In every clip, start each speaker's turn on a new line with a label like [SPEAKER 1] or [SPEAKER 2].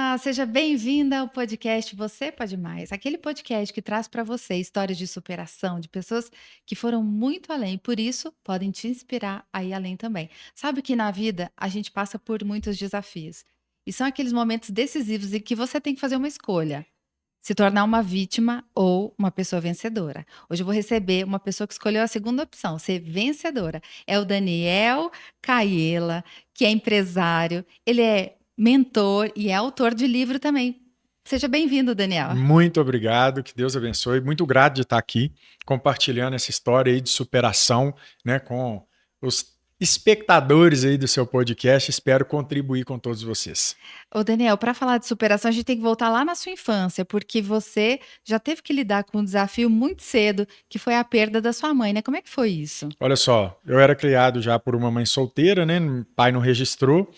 [SPEAKER 1] Olá, seja bem-vinda ao podcast Você Pode Mais, aquele podcast que traz para você histórias de superação de pessoas que foram muito além e por isso podem te inspirar a ir além também. Sabe que na vida a gente passa por muitos desafios e são aqueles momentos decisivos em que você tem que fazer uma escolha, se tornar uma vítima ou uma pessoa vencedora. Hoje eu vou receber uma pessoa que escolheu a segunda opção, ser vencedora. É o Daniel Caiela, que é empresário, ele é mentor e é autor de livro também. Seja bem-vindo, Daniel.
[SPEAKER 2] Muito obrigado, que Deus abençoe. Muito grato de estar aqui compartilhando essa história aí de superação, né, com os espectadores aí do seu podcast. Espero contribuir com todos vocês.
[SPEAKER 1] Ô, Daniel, para falar de superação, a gente tem que voltar lá na sua infância, porque você já teve que lidar com um desafio muito cedo, que foi a perda da sua mãe, né? Como é que foi isso?
[SPEAKER 2] Olha só, eu era criado já por uma mãe solteira, né? O pai não registrou.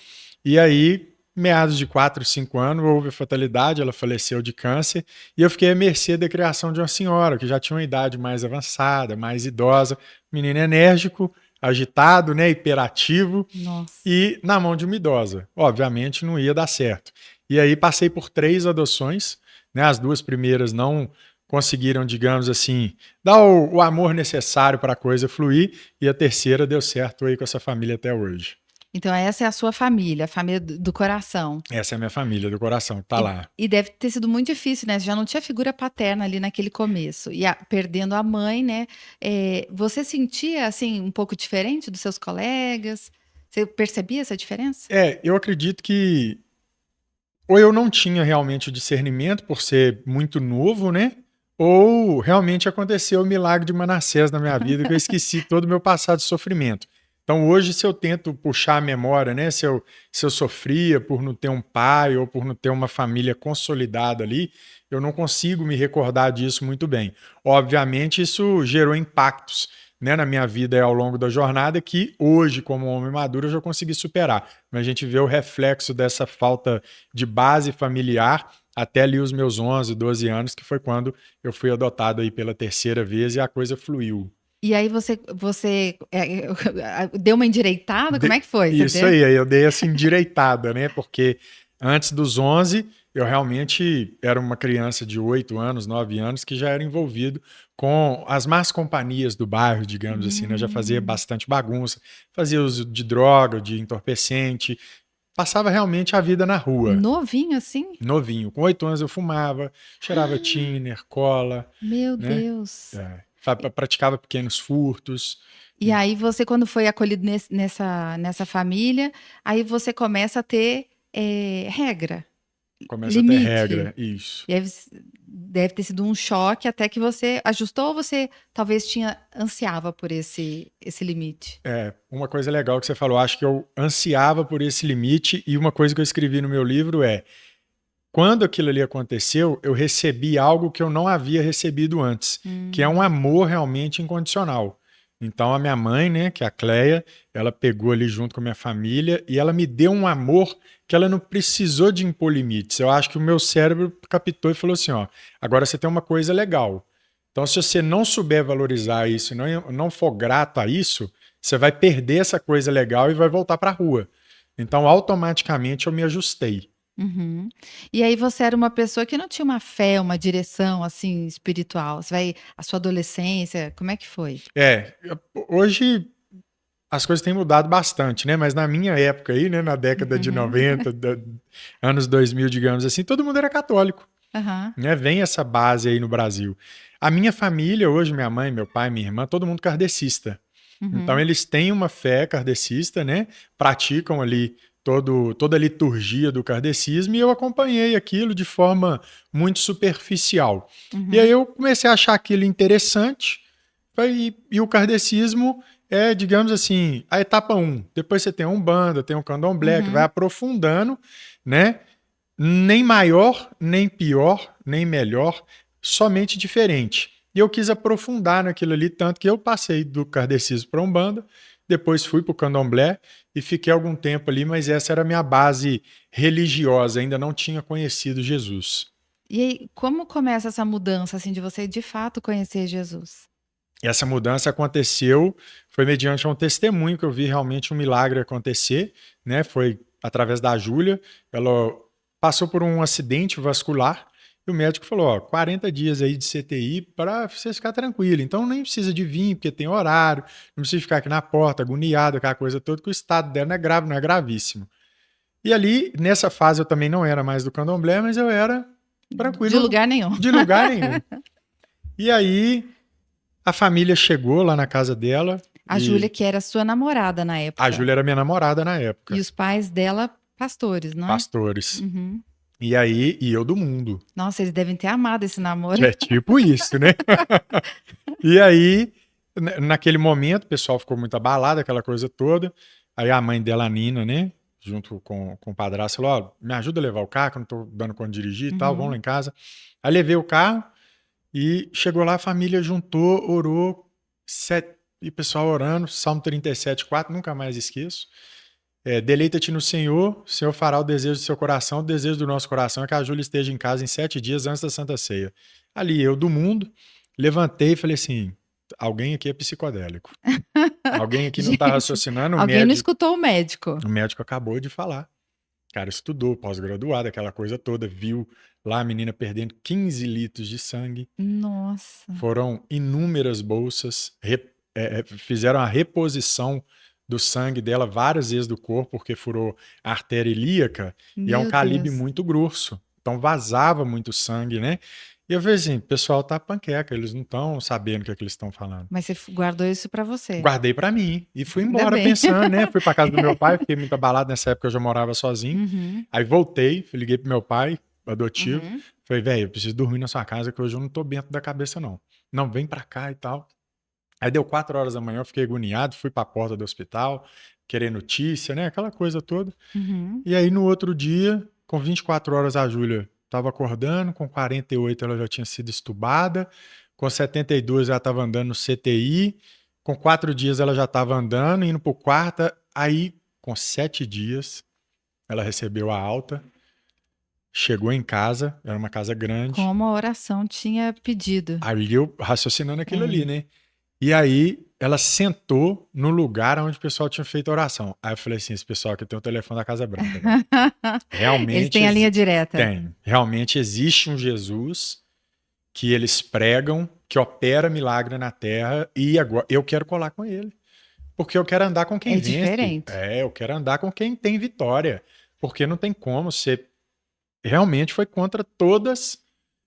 [SPEAKER 2] E aí, meados de 4, 5 anos, houve a fatalidade, ela faleceu de câncer, e eu fiquei à mercê da criação de uma senhora, que já tinha uma idade mais avançada, mais idosa, menino enérgico, agitado, né, hiperativo,
[SPEAKER 1] Nossa.
[SPEAKER 2] e na mão de uma idosa. Obviamente não ia dar certo. E aí passei por 3 adoções, né, as 2 primeiras não conseguiram, digamos assim, dar o amor necessário para a coisa fluir, e a terceira deu certo aí com essa família até hoje.
[SPEAKER 1] Então essa é a sua família, a família do coração.
[SPEAKER 2] Essa é a minha família do coração, que tá
[SPEAKER 1] E
[SPEAKER 2] lá.
[SPEAKER 1] e deve ter sido muito difícil, né, você já não tinha figura paterna ali naquele começo, e perdendo a mãe, né, você sentia, assim, um pouco diferente dos seus colegas? Você percebia essa diferença?
[SPEAKER 2] Eu acredito que ou eu não tinha realmente o discernimento por ser muito novo, né? Ou realmente aconteceu o milagre de Manassés na minha vida, que eu esqueci todo o meu passado de sofrimento. Então hoje, se eu tento puxar a memória, né? Se eu sofria por não ter um pai ou por não ter uma família consolidada ali, eu não consigo me recordar disso muito bem. Obviamente, isso gerou impactos, né, na minha vida ao longo da jornada que hoje, como homem maduro, eu já consegui superar. Mas a gente vê o reflexo dessa falta de base familiar até ali os meus 11, 12 anos, que foi quando eu fui adotado aí pela terceira vez e a coisa fluiu.
[SPEAKER 1] E aí você, deu uma endireitada, como é que foi? Você
[SPEAKER 2] Isso
[SPEAKER 1] deu
[SPEAKER 2] aí eu dei essa endireitada, né? Porque antes dos 11, eu realmente era uma criança de 8 anos, 9 anos, que já era envolvido com as más companhias do bairro, digamos assim, né? Eu já fazia
[SPEAKER 1] Hum.
[SPEAKER 2] bastante bagunça, fazia uso de droga, de entorpecente, passava realmente a vida na rua.
[SPEAKER 1] Novinho assim?
[SPEAKER 2] Novinho, com 8 anos eu fumava, cheirava thinner, cola,
[SPEAKER 1] Meu
[SPEAKER 2] né?
[SPEAKER 1] Deus.
[SPEAKER 2] Praticava pequenos furtos.
[SPEAKER 1] E aí você quando foi acolhido nessa família, aí você começa a ter, regra,
[SPEAKER 2] Começa a ter
[SPEAKER 1] limite.
[SPEAKER 2] regra, isso.
[SPEAKER 1] E aí deve ter sido um choque até que você ajustou ou você talvez ansiava por esse limite?
[SPEAKER 2] Uma coisa legal que você falou, acho que eu ansiava por esse limite, e uma coisa que eu escrevi no meu livro é: quando aquilo ali aconteceu, eu recebi algo que eu não havia recebido antes, que é um
[SPEAKER 1] Hum.
[SPEAKER 2] amor realmente incondicional. Então a minha mãe, né, que é a Cleia, ela pegou ali junto com a minha família e ela me deu um amor que ela não precisou de impor limites. Eu acho que o meu cérebro captou e falou assim, ó, agora você tem uma coisa legal. Então se você não souber valorizar isso, não for grato a isso, você vai perder essa coisa legal e vai voltar para a rua. Então automaticamente eu me ajustei.
[SPEAKER 1] Uhum. E aí você era uma pessoa que não tinha uma fé, uma direção, assim, espiritual. A sua adolescência, como é que foi?
[SPEAKER 2] Hoje as coisas têm mudado bastante, né? Mas na minha época aí, né, na década de
[SPEAKER 1] Uhum.
[SPEAKER 2] 90, anos 2000, digamos assim, todo mundo era católico,
[SPEAKER 1] Aham.
[SPEAKER 2] né? Vem essa base aí no Brasil. A minha família hoje, minha mãe, meu pai, minha irmã, todo mundo kardecista. Então
[SPEAKER 1] Uhum.
[SPEAKER 2] eles têm uma fé kardecista, né? Praticam ali toda a liturgia do kardecismo, e eu acompanhei aquilo de forma muito superficial. E aí
[SPEAKER 1] Uhum.
[SPEAKER 2] eu comecei a achar aquilo interessante, e o kardecismo é, digamos assim, a etapa um. Depois você tem a Umbanda, tem o Candomblé, que vai
[SPEAKER 1] Uhum.
[SPEAKER 2] aprofundando, né? Nem maior, nem pior, nem melhor, somente diferente. E eu quis aprofundar naquilo ali, tanto que eu passei do kardecismo para a Umbanda, depois fui para o Candomblé e fiquei algum tempo ali, mas essa era a minha base religiosa, ainda não tinha conhecido Jesus.
[SPEAKER 1] E aí, como começa essa mudança, assim, de você de fato conhecer Jesus?
[SPEAKER 2] E essa mudança aconteceu, foi mediante um testemunho que eu vi realmente um milagre acontecer, né? Foi através da Júlia. Ela passou por um acidente vascular e o médico falou, ó, 40 dias aí de CTI para você ficar tranquilo. Então nem precisa de vir, porque tem horário, não precisa ficar aqui na porta, agoniado, aquela coisa toda, que o estado dela não é grave, não é gravíssimo. E ali, nessa fase, eu também não era mais do candomblé, mas eu era
[SPEAKER 1] De
[SPEAKER 2] tranquilo,
[SPEAKER 1] lugar nenhum.
[SPEAKER 2] de lugar nenhum. E aí, a família chegou lá na casa dela.
[SPEAKER 1] A Júlia, que era sua namorada na época.
[SPEAKER 2] A Júlia era minha namorada na época.
[SPEAKER 1] E os pais dela, pastores, não é?
[SPEAKER 2] Pastores.
[SPEAKER 1] Uhum.
[SPEAKER 2] E aí, e eu do mundo.
[SPEAKER 1] Nossa, eles devem ter amado esse namoro.
[SPEAKER 2] É tipo isso, né? E aí, naquele momento, o pessoal ficou muito abalado, aquela coisa toda. Aí a mãe dela, a Nina, né? Junto com o padrasto, falou, ó, me ajuda a levar o carro, que eu não tô dando conta de dirigir e tal, vamos lá em casa. Aí levei o carro e chegou lá, a família juntou, orou, e o pessoal orando, Salmo 37:4, nunca mais esqueço. Deleita-te no Senhor, o Senhor fará o desejo do seu coração, o desejo do nosso coração é que a Júlia esteja em casa em 7 dias antes da Santa Ceia. Ali eu do mundo, levantei e falei assim, alguém aqui é psicodélico. Alguém aqui não tá raciocinando.
[SPEAKER 1] Alguém não escutou o médico.
[SPEAKER 2] O médico acabou de falar. O cara estudou, pós-graduado, aquela coisa toda, viu lá a menina perdendo 15 litros de sangue.
[SPEAKER 1] Nossa.
[SPEAKER 2] Foram inúmeras bolsas, fizeram a reposição do sangue dela várias vezes do corpo, porque furou a artéria ilíaca, e é um calibre muito grosso. Então vazava muito sangue, né? E eu falei assim, o pessoal tá panqueca, eles não estão sabendo o que é que eles estão falando.
[SPEAKER 1] Mas você guardou isso pra você?
[SPEAKER 2] Guardei pra mim e fui embora pensando, né? Fui pra casa do meu pai, fiquei muito abalado, nessa época eu já morava sozinho. Aí voltei, liguei pro meu pai, adotivo, falei, velho, eu preciso dormir na sua casa, que hoje eu não tô bem da cabeça, não. Não, vem pra cá e tal. Aí deu 4 horas da manhã, eu fiquei agoniado, fui pra porta do hospital, querer notícia, né? Aquela coisa toda. E aí no outro dia, com 24 horas, a Júlia estava acordando, com 48 ela já tinha sido estubada, com 72 ela estava andando no CTI, com 4 dias ela já estava andando, indo pro quarto, aí com 7 dias ela recebeu a alta, chegou em casa, era uma casa grande.
[SPEAKER 1] Como a oração tinha pedido.
[SPEAKER 2] Aí eu raciocinando aquilo ali, né? E aí ela sentou no lugar onde o pessoal tinha feito a oração. Aí eu falei assim, esse pessoal aqui tem o telefone da Casa Branca. Né? Realmente
[SPEAKER 1] eles têm a linha direta.
[SPEAKER 2] Tem. Realmente existe um Jesus que eles pregam, que opera milagre na Terra, e agora eu quero colar com ele. Porque eu quero andar com quem vence.
[SPEAKER 1] Diferente.
[SPEAKER 2] Eu quero andar com quem tem vitória. Porque não tem como ser... Realmente foi contra todas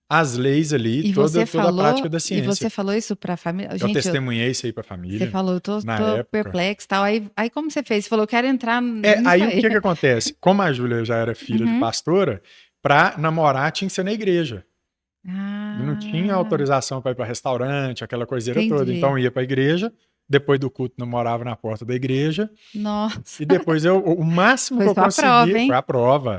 [SPEAKER 2] as leis ali, toda a prática da ciência.
[SPEAKER 1] E você falou isso pra família?
[SPEAKER 2] Eu testemunhei isso aí pra família.
[SPEAKER 1] Você falou, eu tô
[SPEAKER 2] época.
[SPEAKER 1] perplexo e tal. Aí como você fez? Você falou, eu quero entrar nisso
[SPEAKER 2] aí o que acontece? Como a Júlia já era filha de pastora, pra namorar tinha que ser na igreja. Não tinha autorização pra ir pra restaurante, aquela coiseira toda. Então ia pra igreja, depois do culto namorava na porta da igreja.
[SPEAKER 1] Nossa.
[SPEAKER 2] E depois o máximo que eu conseguia... Foi a prova.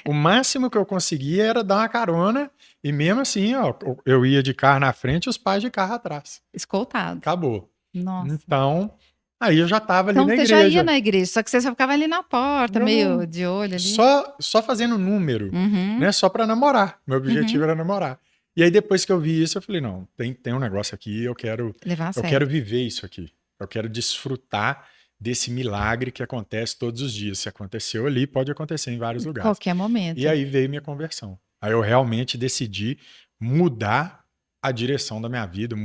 [SPEAKER 2] O máximo que eu conseguia era dar uma carona. E mesmo assim, ó, eu ia de carro na frente e os pais de carro atrás.
[SPEAKER 1] Escoltado.
[SPEAKER 2] Acabou.
[SPEAKER 1] Nossa.
[SPEAKER 2] Então, aí eu já tava ali na igreja.
[SPEAKER 1] Então você já ia na igreja, só que você só ficava ali na porta, meio de olho ali.
[SPEAKER 2] Só fazendo número, né? Só pra namorar. Meu objetivo era namorar. E aí depois que eu vi isso, eu falei, não, tem um negócio aqui, eu quero viver isso aqui. Eu quero desfrutar desse milagre que acontece todos os dias. Se aconteceu ali, pode acontecer em vários lugares.
[SPEAKER 1] Qualquer momento.
[SPEAKER 2] E aí veio minha conversão. Aí eu realmente decidi mudar a direção da minha vida,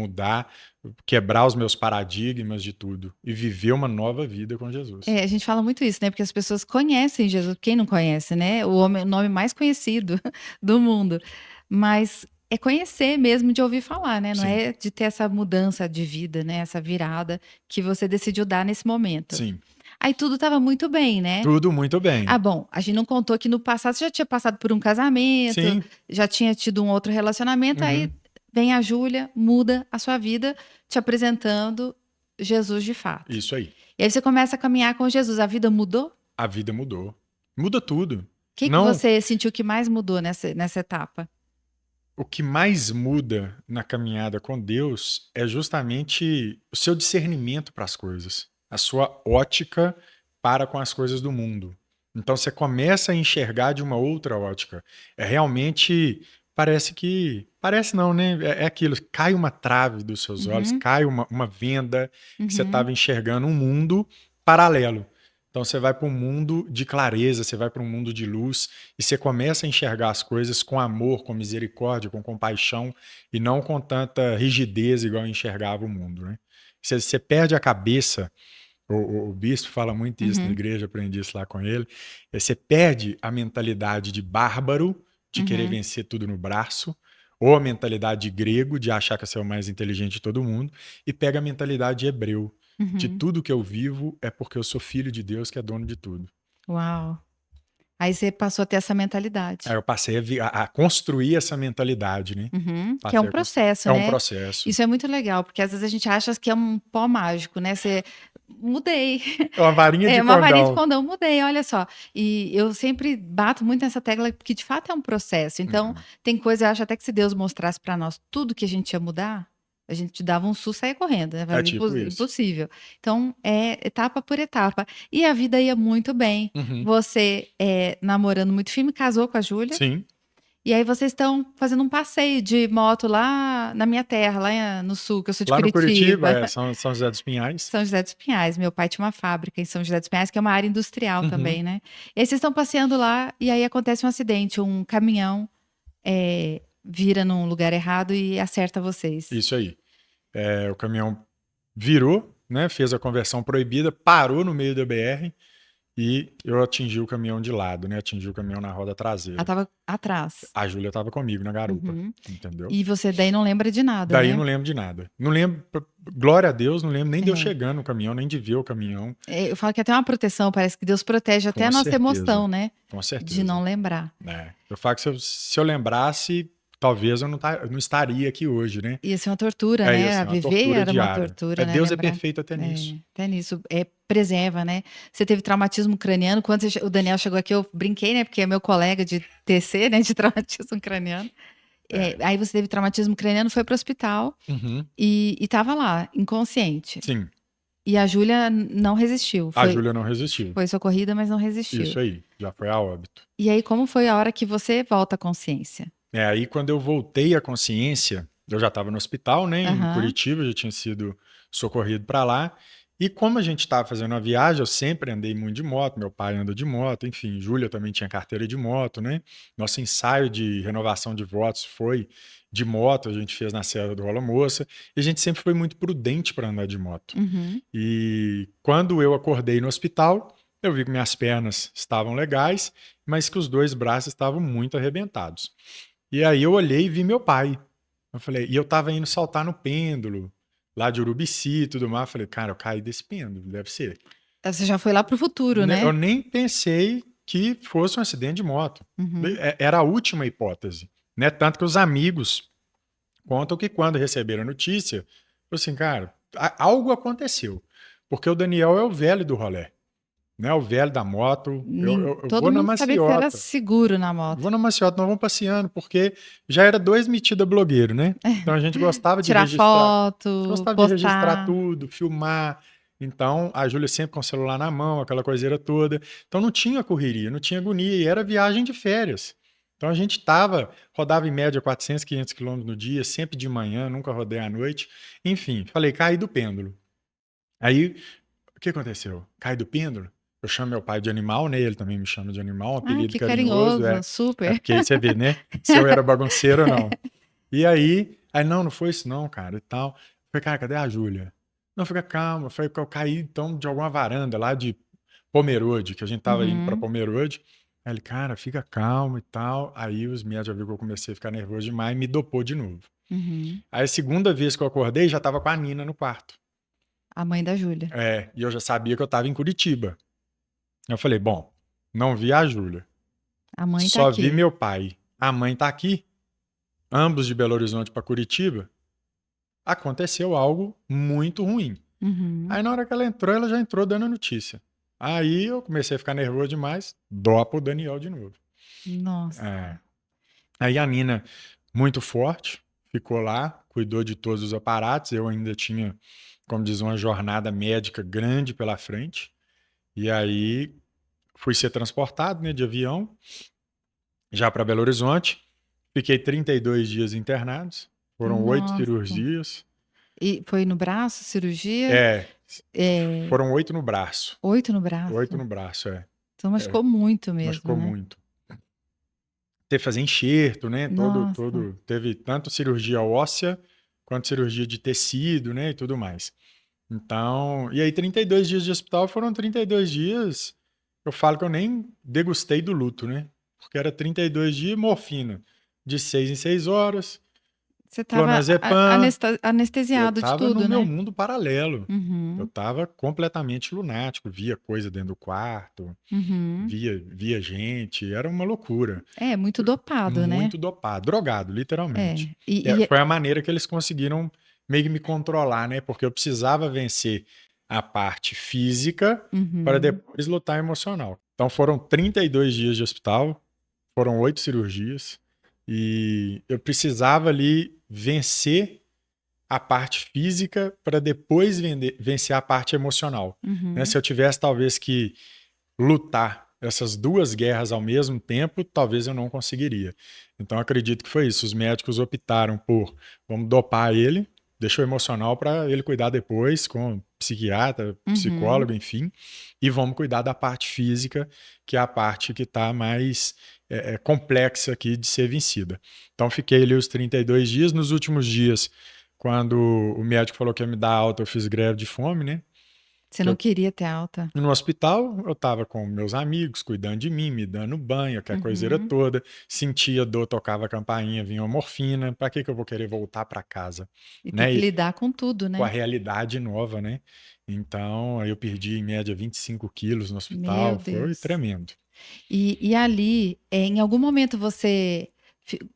[SPEAKER 2] quebrar os meus paradigmas de tudo e viver uma nova vida com Jesus.
[SPEAKER 1] A gente fala muito isso, né? Porque as pessoas conhecem Jesus. Quem não conhece, né? O nome mais conhecido do mundo. Mas é conhecer mesmo de ouvir falar, né? Não é de ter essa mudança de vida, né? Essa virada que você decidiu dar nesse momento.
[SPEAKER 2] Sim.
[SPEAKER 1] Aí tudo estava muito bem, né?
[SPEAKER 2] Tudo muito bem.
[SPEAKER 1] Bom, a gente não contou que no passado você já tinha passado por um casamento, já tinha tido um outro relacionamento, aí vem a Júlia, muda a sua vida, te apresentando Jesus de fato.
[SPEAKER 2] Isso aí.
[SPEAKER 1] E aí você começa a caminhar com Jesus. A vida mudou?
[SPEAKER 2] A vida mudou. Muda tudo.
[SPEAKER 1] O que você sentiu que mais mudou nessa etapa?
[SPEAKER 2] O que mais muda na caminhada com Deus é justamente o seu discernimento para as coisas. A sua ótica para com as coisas do mundo. Então você começa a enxergar de uma outra ótica. Realmente, parece não, né? É aquilo, cai uma trave dos seus olhos, cai uma venda, que você estava enxergando um mundo paralelo. Então você vai para um mundo de clareza, você vai para um mundo de luz e você começa a enxergar as coisas com amor, com misericórdia, com compaixão e não com tanta rigidez igual eu enxergava o mundo, né? Você perde a cabeça, o bispo fala muito isso na
[SPEAKER 1] Uhum,
[SPEAKER 2] igreja, aprendi isso lá com ele, você perde a mentalidade de bárbaro, de querer
[SPEAKER 1] uhum,
[SPEAKER 2] vencer tudo no braço, ou a mentalidade de grego, de achar que você é o mais inteligente de todo mundo, e pega a mentalidade de hebreu, de
[SPEAKER 1] uhum.
[SPEAKER 2] tudo que eu vivo é porque eu sou filho de Deus que é dono de tudo.
[SPEAKER 1] Uau. Aí você passou a ter essa
[SPEAKER 2] Aí
[SPEAKER 1] mentalidade.
[SPEAKER 2] eu passei a construir essa mentalidade, né?
[SPEAKER 1] Uhum, que é um
[SPEAKER 2] Passei a construir.
[SPEAKER 1] processo,
[SPEAKER 2] É um
[SPEAKER 1] né.
[SPEAKER 2] processo.
[SPEAKER 1] Isso é muito legal, porque às vezes a gente acha que é um pó mágico, né, você mudei.
[SPEAKER 2] É uma varinha
[SPEAKER 1] É
[SPEAKER 2] de
[SPEAKER 1] uma varinha de
[SPEAKER 2] condão.
[SPEAKER 1] condão, mudei, olha só. E eu sempre bato muito nessa tecla, porque de fato é um processo. Então,
[SPEAKER 2] Uhum.
[SPEAKER 1] tem coisa, eu acho até que se Deus mostrasse para nós tudo que a gente ia mudar, a gente dava um susto e saía correndo, né,
[SPEAKER 2] É
[SPEAKER 1] falava:
[SPEAKER 2] tipo isso.
[SPEAKER 1] Impossível". Então, é etapa por etapa. E a vida ia muito bem.
[SPEAKER 2] Uhum.
[SPEAKER 1] Você, namorando muito firme, casou com a Júlia,
[SPEAKER 2] Sim,
[SPEAKER 1] e aí vocês estão fazendo um passeio de moto lá na minha terra, lá no sul, que eu sou de
[SPEAKER 2] lá no Curitiba,
[SPEAKER 1] Curitiba.
[SPEAKER 2] São José dos Pinhais.
[SPEAKER 1] São José dos Pinhais. Meu pai tinha uma fábrica em São José dos Pinhais, que é uma área industrial
[SPEAKER 2] Uhum.
[SPEAKER 1] também, né. E aí vocês estão passeando lá, e aí acontece um acidente, um caminhão, vira num lugar errado e acerta vocês.
[SPEAKER 2] Isso aí. O caminhão virou, né? Fez a conversão proibida, parou no meio da BR e eu atingi o caminhão de lado, né? Atingi o caminhão na roda
[SPEAKER 1] Ela
[SPEAKER 2] traseira.
[SPEAKER 1] estava atrás.
[SPEAKER 2] A Júlia estava comigo na garupa,
[SPEAKER 1] Uhum.
[SPEAKER 2] entendeu?
[SPEAKER 1] E você daí não lembra de nada,
[SPEAKER 2] Daí eu
[SPEAKER 1] né?
[SPEAKER 2] não lembro de nada. Não lembro, glória a Deus, não lembro nem de eu
[SPEAKER 1] É.
[SPEAKER 2] chegando no caminhão, nem de ver o caminhão.
[SPEAKER 1] Eu falo que é até uma proteção, parece que Deus protege até
[SPEAKER 2] Com
[SPEAKER 1] a nossa
[SPEAKER 2] certeza,
[SPEAKER 1] emoção, né,
[SPEAKER 2] com
[SPEAKER 1] de
[SPEAKER 2] certeza.
[SPEAKER 1] não lembrar.
[SPEAKER 2] Eu falo que se eu lembrasse, talvez eu não estaria aqui hoje, né?
[SPEAKER 1] Ia ser uma tortura,
[SPEAKER 2] Ia
[SPEAKER 1] né, a
[SPEAKER 2] ser uma
[SPEAKER 1] viver
[SPEAKER 2] tortura
[SPEAKER 1] era uma
[SPEAKER 2] diária.
[SPEAKER 1] tortura, né,
[SPEAKER 2] Deus é
[SPEAKER 1] lembrar.
[SPEAKER 2] perfeito até nisso.
[SPEAKER 1] Até nisso, preserva, né. Você teve traumatismo craniano, quando o Daniel chegou aqui eu brinquei, né, porque é meu colega de TC, né, de traumatismo craniano.
[SPEAKER 2] É.
[SPEAKER 1] Aí você teve traumatismo craniano, foi para o hospital
[SPEAKER 2] Uhum.
[SPEAKER 1] e estava lá, inconsciente.
[SPEAKER 2] Sim,
[SPEAKER 1] E a Júlia não resistiu,
[SPEAKER 2] a
[SPEAKER 1] foi
[SPEAKER 2] Júlia não resistiu.
[SPEAKER 1] foi socorrida, mas não resistiu.
[SPEAKER 2] Isso aí, já foi a óbito.
[SPEAKER 1] E aí como foi a hora que você volta à consciência?
[SPEAKER 2] Aí quando eu voltei à consciência, eu já estava no hospital, né, em
[SPEAKER 1] Aham.
[SPEAKER 2] Curitiba, já tinha sido socorrido para lá. E como a gente estava fazendo a viagem, eu sempre andei muito de moto, meu pai anda de moto, enfim, Júlia também tinha carteira de moto, né? Nosso ensaio de renovação de votos foi de moto, a gente fez na Serra do Rola Moça, e a gente sempre foi muito prudente para andar de moto.
[SPEAKER 1] Uhum.
[SPEAKER 2] E quando eu acordei no hospital, eu vi que minhas pernas estavam legais, mas que os dois braços estavam muito arrebentados. E aí eu olhei e vi meu pai. Eu falei, e eu tava indo saltar no pêndulo, lá de Urubici e tudo mais. Eu falei, cara, eu caí desse pêndulo, deve ser.
[SPEAKER 1] Você já foi lá para o futuro,
[SPEAKER 2] Eu
[SPEAKER 1] né?
[SPEAKER 2] nem pensei que fosse um acidente de moto.
[SPEAKER 1] Uhum.
[SPEAKER 2] Era a última hipótese, né? Tanto que os amigos contam que quando receberam a notícia, falou assim, cara, algo aconteceu. Porque o Daniel é o velho do rolê, né? O velho da moto. Eu
[SPEAKER 1] Todo
[SPEAKER 2] vou na
[SPEAKER 1] mundo sabia que você era
[SPEAKER 2] maciota.
[SPEAKER 1] seguro na moto.
[SPEAKER 2] Vou na maciota, nós vamos passeando, porque já era dois metida blogueiro, né? Então a gente gostava de
[SPEAKER 1] Tirar
[SPEAKER 2] registrar,
[SPEAKER 1] foto, postar.
[SPEAKER 2] tudo, filmar. Então a Júlia sempre com o celular na mão, aquela coiseira toda. Então não tinha correria, não tinha agonia, e era viagem de férias. Então a gente rodava em média 400, 500 quilômetros no dia, sempre de manhã, nunca rodei à noite. Enfim, falei, caí do pêndulo. Aí o que aconteceu? Cai do pêndulo? Eu chamo meu pai de animal, né? Ele também me chama de animal, um
[SPEAKER 1] Ai,
[SPEAKER 2] apelido
[SPEAKER 1] que
[SPEAKER 2] carinhoso,
[SPEAKER 1] carinhoso,
[SPEAKER 2] é
[SPEAKER 1] super.
[SPEAKER 2] porque aí você vê, né? Se eu era bagunceiro ou não. E aí, não, não foi isso não, cara, e tal. Eu falei, cara, cadê a Júlia? Não, fica calma. Eu falei que eu caí, então, de alguma varanda lá de Pomerode, que a gente tava indo pra
[SPEAKER 1] Uhum,
[SPEAKER 2] Pomerode. Aí ele, cara, fica calmo e tal. Aí os médicos já viram que eu comecei a ficar nervoso demais e me dopou de novo.
[SPEAKER 1] uhum.
[SPEAKER 2] Aí a segunda vez que eu acordei, já tava com a Nina no quarto.
[SPEAKER 1] A mãe da Júlia.
[SPEAKER 2] E eu já sabia que eu tava em Curitiba. Eu falei, bom, não vi a Júlia,
[SPEAKER 1] A mãe tá
[SPEAKER 2] só vi
[SPEAKER 1] aqui.
[SPEAKER 2] meu pai. A mãe tá aqui, ambos de Belo Horizonte para Curitiba. Aconteceu algo muito ruim.
[SPEAKER 1] Uhum.
[SPEAKER 2] Aí na hora que ela já entrou dando a notícia. Aí eu comecei a ficar nervoso demais, dopa o Daniel de novo.
[SPEAKER 1] Nossa.
[SPEAKER 2] É. Aí a Nina, muito forte, ficou lá, cuidou de todos os aparatos. Eu ainda tinha, como diz, uma jornada médica grande pela frente. E aí fui ser transportado, né, de avião, já para Belo Horizonte. Fiquei 32 dias internados. Foram 8
[SPEAKER 1] Nossa.
[SPEAKER 2] cirurgias.
[SPEAKER 1] E foi no braço, cirurgia? É,
[SPEAKER 2] Foram 8 no braço.
[SPEAKER 1] 8 no
[SPEAKER 2] 8
[SPEAKER 1] braço?
[SPEAKER 2] no braço, é.
[SPEAKER 1] Então
[SPEAKER 2] É,
[SPEAKER 1] machucou muito mesmo,
[SPEAKER 2] machucou
[SPEAKER 1] né?
[SPEAKER 2] muito. Teve que fazer enxerto, né?
[SPEAKER 1] Nossa,
[SPEAKER 2] Teve tanto cirurgia óssea quanto cirurgia de tecido, né? E tudo mais. Então, e aí 32 dias de hospital foram 32 dias. Eu falo que eu nem degustei do luto, né? Porque era 32 dias morfina, de 6 em 6 horas,
[SPEAKER 1] você estava
[SPEAKER 2] clonazepam. Eu
[SPEAKER 1] anestesiado de
[SPEAKER 2] tava no
[SPEAKER 1] tudo,
[SPEAKER 2] meu
[SPEAKER 1] né?
[SPEAKER 2] mundo paralelo. Eu
[SPEAKER 1] Uhum,
[SPEAKER 2] tava completamente lunático, via coisa dentro do quarto,
[SPEAKER 1] uhum.
[SPEAKER 2] via gente, era uma loucura.
[SPEAKER 1] É, muito dopado, né?
[SPEAKER 2] Muito dopado, drogado, literalmente.
[SPEAKER 1] É, e
[SPEAKER 2] Foi a maneira que eles conseguiram meio que me controlar, né? Porque eu precisava vencer a parte física para
[SPEAKER 1] uhum,
[SPEAKER 2] depois lutar emocional. Então foram 32 dias de hospital, foram 8 cirurgias, e eu precisava ali vencer a parte física para depois vencer a parte emocional. Né?
[SPEAKER 1] uhum.
[SPEAKER 2] Se eu tivesse talvez que lutar essas duas guerras ao mesmo tempo, talvez eu não conseguiria. Então acredito que foi isso. Os médicos optaram por vamos dopar ele, deixa o emocional para ele cuidar depois com psiquiatra,
[SPEAKER 1] Uhum.
[SPEAKER 2] psicólogo, enfim, e vamos cuidar da parte física, que é a parte que está mais complexa aqui de ser vencida. Então fiquei ali os 32 dias. Nos últimos dias, quando o médico falou que ia me dar alta, eu fiz greve de fome, né?
[SPEAKER 1] Você
[SPEAKER 2] Que
[SPEAKER 1] não
[SPEAKER 2] eu
[SPEAKER 1] queria ter alta?
[SPEAKER 2] no hospital, eu estava com meus amigos, cuidando de mim, me dando banho, aquela coiseira
[SPEAKER 1] Uhum.
[SPEAKER 2] toda. Sentia dor, tocava a campainha, vinha uma morfina. Para que eu vou querer voltar para casa?
[SPEAKER 1] E ter
[SPEAKER 2] Né?
[SPEAKER 1] que
[SPEAKER 2] E
[SPEAKER 1] lidar com tudo,
[SPEAKER 2] com a
[SPEAKER 1] né?
[SPEAKER 2] realidade nova, né? Então, aí eu perdi em média 25 quilos no
[SPEAKER 1] Meu
[SPEAKER 2] hospital. Foi
[SPEAKER 1] Deus.
[SPEAKER 2] tremendo.
[SPEAKER 1] E ali, em algum momento você,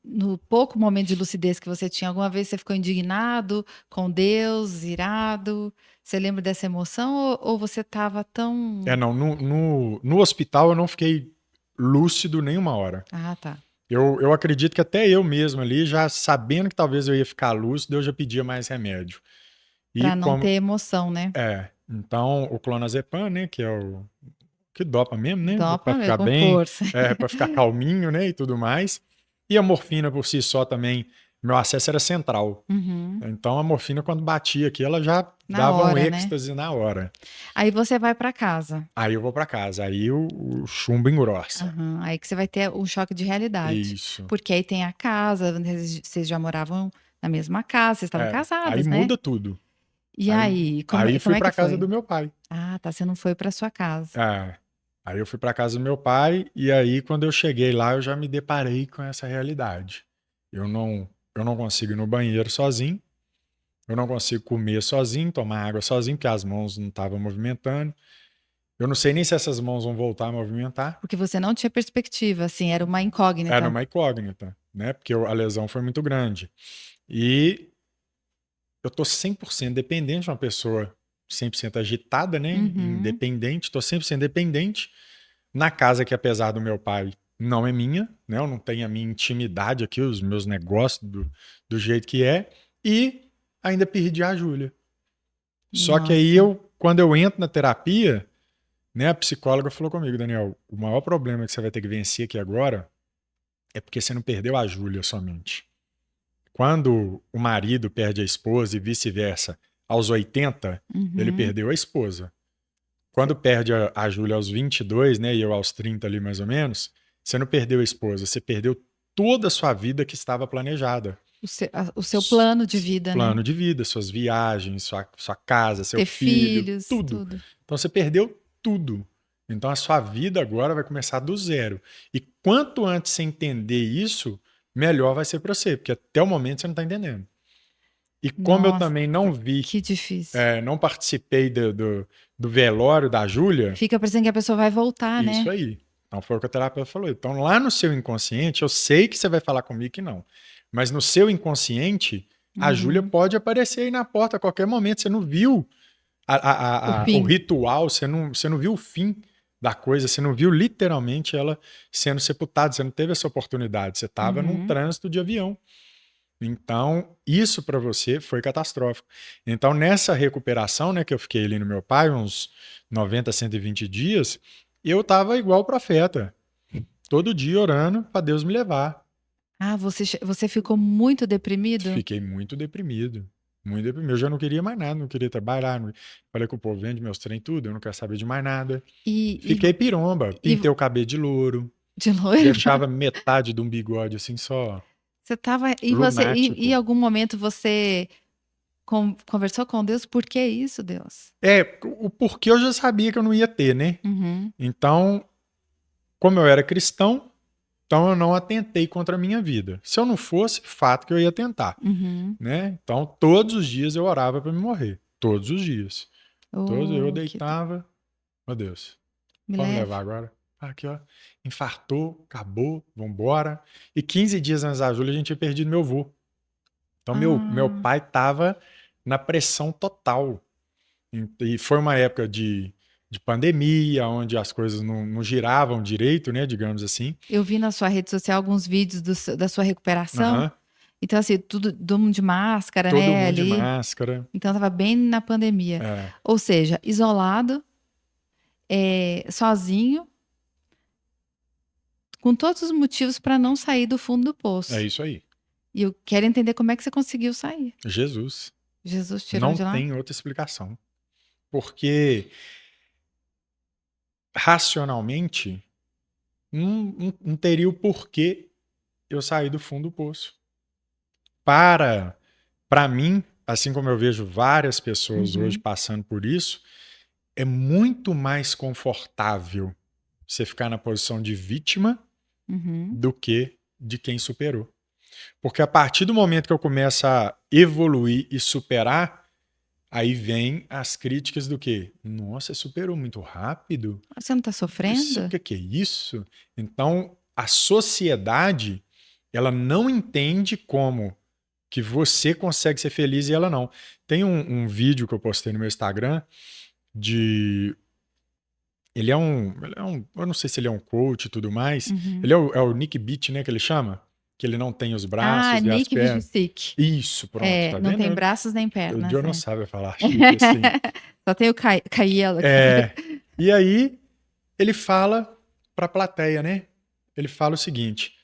[SPEAKER 1] no pouco momento de lucidez que você tinha, alguma vez você ficou indignado com Deus, irado? Você lembra dessa emoção ou você estava tão.
[SPEAKER 2] Não, no hospital eu não fiquei lúcido nenhuma hora.
[SPEAKER 1] Ah, tá.
[SPEAKER 2] Eu acredito que até eu mesmo ali, já sabendo que talvez eu ia ficar lúcido, eu já pedia mais remédio. E
[SPEAKER 1] Para não ter
[SPEAKER 2] como
[SPEAKER 1] emoção, né?
[SPEAKER 2] Então, o clonazepam, né, que é o que dopa mesmo, né, para
[SPEAKER 1] Dopa
[SPEAKER 2] ficar
[SPEAKER 1] com
[SPEAKER 2] bem,
[SPEAKER 1] força.
[SPEAKER 2] para ficar calminho, né, e tudo mais. E a morfina por si só também, meu acesso era central.
[SPEAKER 1] Uhum.
[SPEAKER 2] Então, a morfina quando batia aqui, ela já
[SPEAKER 1] Na
[SPEAKER 2] dava um
[SPEAKER 1] hora, né?
[SPEAKER 2] êxtase na hora.
[SPEAKER 1] Aí você vai para casa.
[SPEAKER 2] Aí eu vou para casa, aí o chumbo engrossa.
[SPEAKER 1] Aham. Aí que você vai ter um choque de realidade.
[SPEAKER 2] Isso.
[SPEAKER 1] Porque aí tem a casa, vocês já moravam na mesma casa, vocês estavam
[SPEAKER 2] Aí
[SPEAKER 1] casados, né?
[SPEAKER 2] muda tudo.
[SPEAKER 1] E
[SPEAKER 2] Aí,
[SPEAKER 1] aí,
[SPEAKER 2] aí
[SPEAKER 1] como
[SPEAKER 2] fui
[SPEAKER 1] é que
[SPEAKER 2] para casa
[SPEAKER 1] foi?
[SPEAKER 2] do meu pai.
[SPEAKER 1] Ah, tá, você não foi para sua casa.
[SPEAKER 2] É. Aí eu fui para casa do meu pai e aí quando eu cheguei lá eu já me deparei com essa realidade. Eu não consigo ir no banheiro sozinho, eu não consigo comer sozinho, tomar água sozinho, porque as mãos não estavam movimentando. Eu não sei nem se essas mãos vão voltar a movimentar.
[SPEAKER 1] Porque você não tinha perspectiva, assim, era uma
[SPEAKER 2] Era
[SPEAKER 1] incógnita.
[SPEAKER 2] uma incógnita, né? Porque a lesão foi muito grande. E eu tô 100% dependente de uma pessoa 100% agitada, né?
[SPEAKER 1] Uhum,
[SPEAKER 2] Independente, tô 100% dependente na casa que, apesar do meu pai, não é minha, né? Eu não tenho a minha intimidade aqui, os meus negócios do jeito que é. E ainda perdi a Júlia. Só que aí
[SPEAKER 1] nossa.
[SPEAKER 2] quando eu entro na terapia, né, a psicóloga falou comigo, Daniel, o maior problema que você vai ter que vencer aqui agora é porque você não perdeu a Júlia somente. Quando o marido perde a esposa e vice-versa, aos 80, ele
[SPEAKER 1] Uhum.
[SPEAKER 2] perdeu a esposa. Quando perde a Júlia aos 22, né, e eu aos 30 ali mais ou menos, você não perdeu a esposa, você perdeu toda a sua vida que estava planejada.
[SPEAKER 1] O seu plano de vida, né?
[SPEAKER 2] Plano de vida, suas viagens, sua casa, seu
[SPEAKER 1] Ter
[SPEAKER 2] filho,
[SPEAKER 1] filhos,
[SPEAKER 2] tudo.
[SPEAKER 1] tudo.
[SPEAKER 2] Então você perdeu tudo. Então a sua vida agora vai começar do zero. E quanto antes você entender isso, melhor vai ser para você, porque até o momento você não está entendendo. E como eu
[SPEAKER 1] Nossa,
[SPEAKER 2] também não vi,
[SPEAKER 1] que difícil.
[SPEAKER 2] não participei do velório da Júlia,
[SPEAKER 1] Fica parecendo que a pessoa vai voltar,
[SPEAKER 2] isso
[SPEAKER 1] né?
[SPEAKER 2] aí. Então foi o que a terapeuta falou. Então lá no seu inconsciente, eu sei que você vai falar comigo que não, mas no seu inconsciente, a Júlia
[SPEAKER 1] Uhum.
[SPEAKER 2] pode aparecer aí na porta a qualquer momento. Você não viu
[SPEAKER 1] O
[SPEAKER 2] o
[SPEAKER 1] fim.
[SPEAKER 2] ritual, você não viu o fim da coisa, você não viu literalmente ela sendo sepultada, você não teve essa oportunidade, você estava num
[SPEAKER 1] Uhum.
[SPEAKER 2] trânsito de avião. Então, isso para você foi catastrófico. Então, nessa recuperação, né, que eu fiquei ali no meu pai, uns 90, 120 dias, eu estava igual o profeta, todo dia orando para Deus me levar.
[SPEAKER 1] Ah, você ficou muito deprimido?
[SPEAKER 2] Fiquei muito deprimido. Muito deprimido. Eu já não queria mais nada, não queria trabalhar. Falei com o povo, vende meus trem tudo, eu não quero saber de mais nada.
[SPEAKER 1] E,
[SPEAKER 2] Fiquei piromba,
[SPEAKER 1] e,
[SPEAKER 2] pintei o cabelo de louro,
[SPEAKER 1] de noiva?
[SPEAKER 2] deixava metade de um bigode assim só
[SPEAKER 1] Você tava. E em
[SPEAKER 2] lunático.
[SPEAKER 1] algum momento você conversou com Deus? Por que isso, Deus?
[SPEAKER 2] O porquê eu já sabia que eu não ia ter, né?
[SPEAKER 1] Uhum,
[SPEAKER 2] Então, como eu era cristão, então eu não atentei contra a minha vida. Se eu não fosse, fato que eu ia tentar,
[SPEAKER 1] uhum.
[SPEAKER 2] né? Então, todos os dias eu orava para me morrer. Todos os dias. Todos eu
[SPEAKER 1] Oh, que dó.
[SPEAKER 2] deitava, meu Deus,
[SPEAKER 1] Me
[SPEAKER 2] pode me
[SPEAKER 1] leve.
[SPEAKER 2] levar agora? Aqui, ó. Infartou, acabou, vambora. E 15 dias antes da Júlia, a gente tinha perdido meu avô. Então, meu
[SPEAKER 1] Ah,
[SPEAKER 2] pai tava na pressão total. E foi uma época de pandemia, onde as coisas não giravam direito, né? Digamos assim.
[SPEAKER 1] eu vi na sua rede social alguns vídeos da sua recuperação.
[SPEAKER 2] Aham.
[SPEAKER 1] Então, assim, tudo todo mundo de máscara,
[SPEAKER 2] Todo
[SPEAKER 1] né,
[SPEAKER 2] mundo de
[SPEAKER 1] ali.
[SPEAKER 2] máscara.
[SPEAKER 1] Então, tava bem na pandemia.
[SPEAKER 2] É,
[SPEAKER 1] Ou seja, isolado, sozinho, com todos os motivos para não sair do fundo do
[SPEAKER 2] é
[SPEAKER 1] poço.
[SPEAKER 2] isso aí.
[SPEAKER 1] E eu quero entender como é que você conseguiu sair.
[SPEAKER 2] Jesus.
[SPEAKER 1] Jesus tirou
[SPEAKER 2] Não
[SPEAKER 1] de lá?
[SPEAKER 2] tem outra explicação. Porque, racionalmente, não teria o porquê eu sair do fundo do poço. Para mim, assim como eu vejo várias pessoas hoje
[SPEAKER 1] Uhum,
[SPEAKER 2] passando por isso, é muito mais confortável você ficar na posição de vítima
[SPEAKER 1] uhum,
[SPEAKER 2] do que de quem superou. Porque a partir do momento que eu começo a evoluir e superar, aí vem as críticas do quê? Nossa, superou muito rápido.
[SPEAKER 1] você não tá
[SPEAKER 2] Isso, o
[SPEAKER 1] sofrendo?
[SPEAKER 2] que é isso? Então, a sociedade, ela não entende como que você consegue ser feliz e ela não. Tem um vídeo que eu postei no meu Instagram de. Eu não sei se ele é um coach e tudo mais.
[SPEAKER 1] Uhum.
[SPEAKER 2] Ele é o Nick Beat, né, que ele chama? Que ele não tem os
[SPEAKER 1] Ah,
[SPEAKER 2] braços e as
[SPEAKER 1] Nick
[SPEAKER 2] pernas.
[SPEAKER 1] Vujicic.
[SPEAKER 2] Isso, pronto, tá
[SPEAKER 1] Não tem
[SPEAKER 2] vendo?
[SPEAKER 1] braços nem
[SPEAKER 2] O
[SPEAKER 1] pernas,
[SPEAKER 2] Joe não
[SPEAKER 1] é.
[SPEAKER 2] sabe falar chique assim.
[SPEAKER 1] Só tem o Caielo aqui.
[SPEAKER 2] É, e aí ele fala para a plateia, né? Ele fala o seguinte: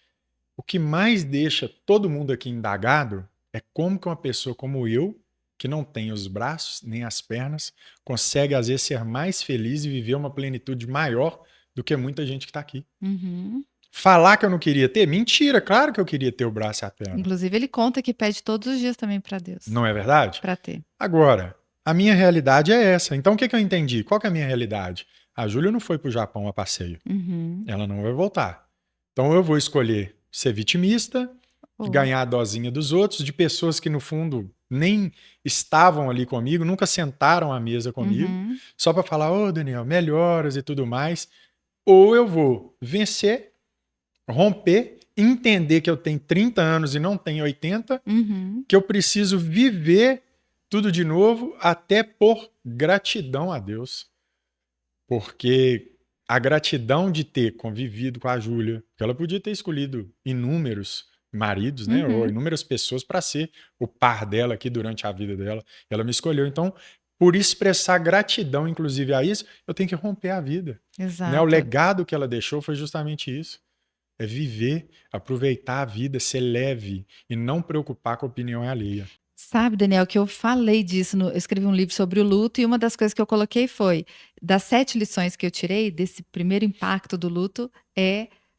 [SPEAKER 2] o que mais deixa todo mundo aqui indagado é como que uma pessoa como eu, que não tem os braços nem as pernas, consegue às vezes ser mais feliz e viver uma plenitude maior do que muita gente que está aqui.
[SPEAKER 1] Uhum.
[SPEAKER 2] Falar que eu não queria ter, mentira, claro que eu queria ter o braço e a perna.
[SPEAKER 1] Inclusive, ele conta que pede todos os dias também para Deus,
[SPEAKER 2] Não é verdade?
[SPEAKER 1] para ter.
[SPEAKER 2] Agora, a minha realidade é essa. Então o que, que eu entendi? Qual que é a minha realidade? A Júlia não foi para o Japão a passeio.
[SPEAKER 1] Uhum.
[SPEAKER 2] Ela não vai voltar. Então eu vou escolher ser vitimista,
[SPEAKER 1] Oh.
[SPEAKER 2] ganhar a dosinha dos outros, de pessoas que no fundo nem estavam ali comigo, nunca sentaram à mesa comigo,
[SPEAKER 1] Uhum.
[SPEAKER 2] só para falar, ô Daniel, melhoras e tudo mais. Ou eu vou vencer, romper, entender que eu tenho 30 anos e não tenho 80,
[SPEAKER 1] Uhum.
[SPEAKER 2] que eu preciso viver tudo de novo, até por gratidão a Deus. Porque a gratidão de ter convivido com a Júlia, que ela podia ter escolhido inúmeros maridos, né, ou
[SPEAKER 1] Uhum.
[SPEAKER 2] inúmeras pessoas para ser o par dela aqui durante a vida dela. Ela me escolheu. Então, por expressar gratidão, inclusive a isso, eu tenho que romper a vida. Né? O
[SPEAKER 1] Exato.
[SPEAKER 2] legado que ela deixou foi justamente isso. É viver, aproveitar a vida, ser leve e não preocupar com a opinião alheia.
[SPEAKER 1] Sabe, Daniel, que eu falei disso, eu escrevi um livro sobre o luto e uma das coisas que eu coloquei foi, das 7 lições que eu tirei desse primeiro impacto do luto,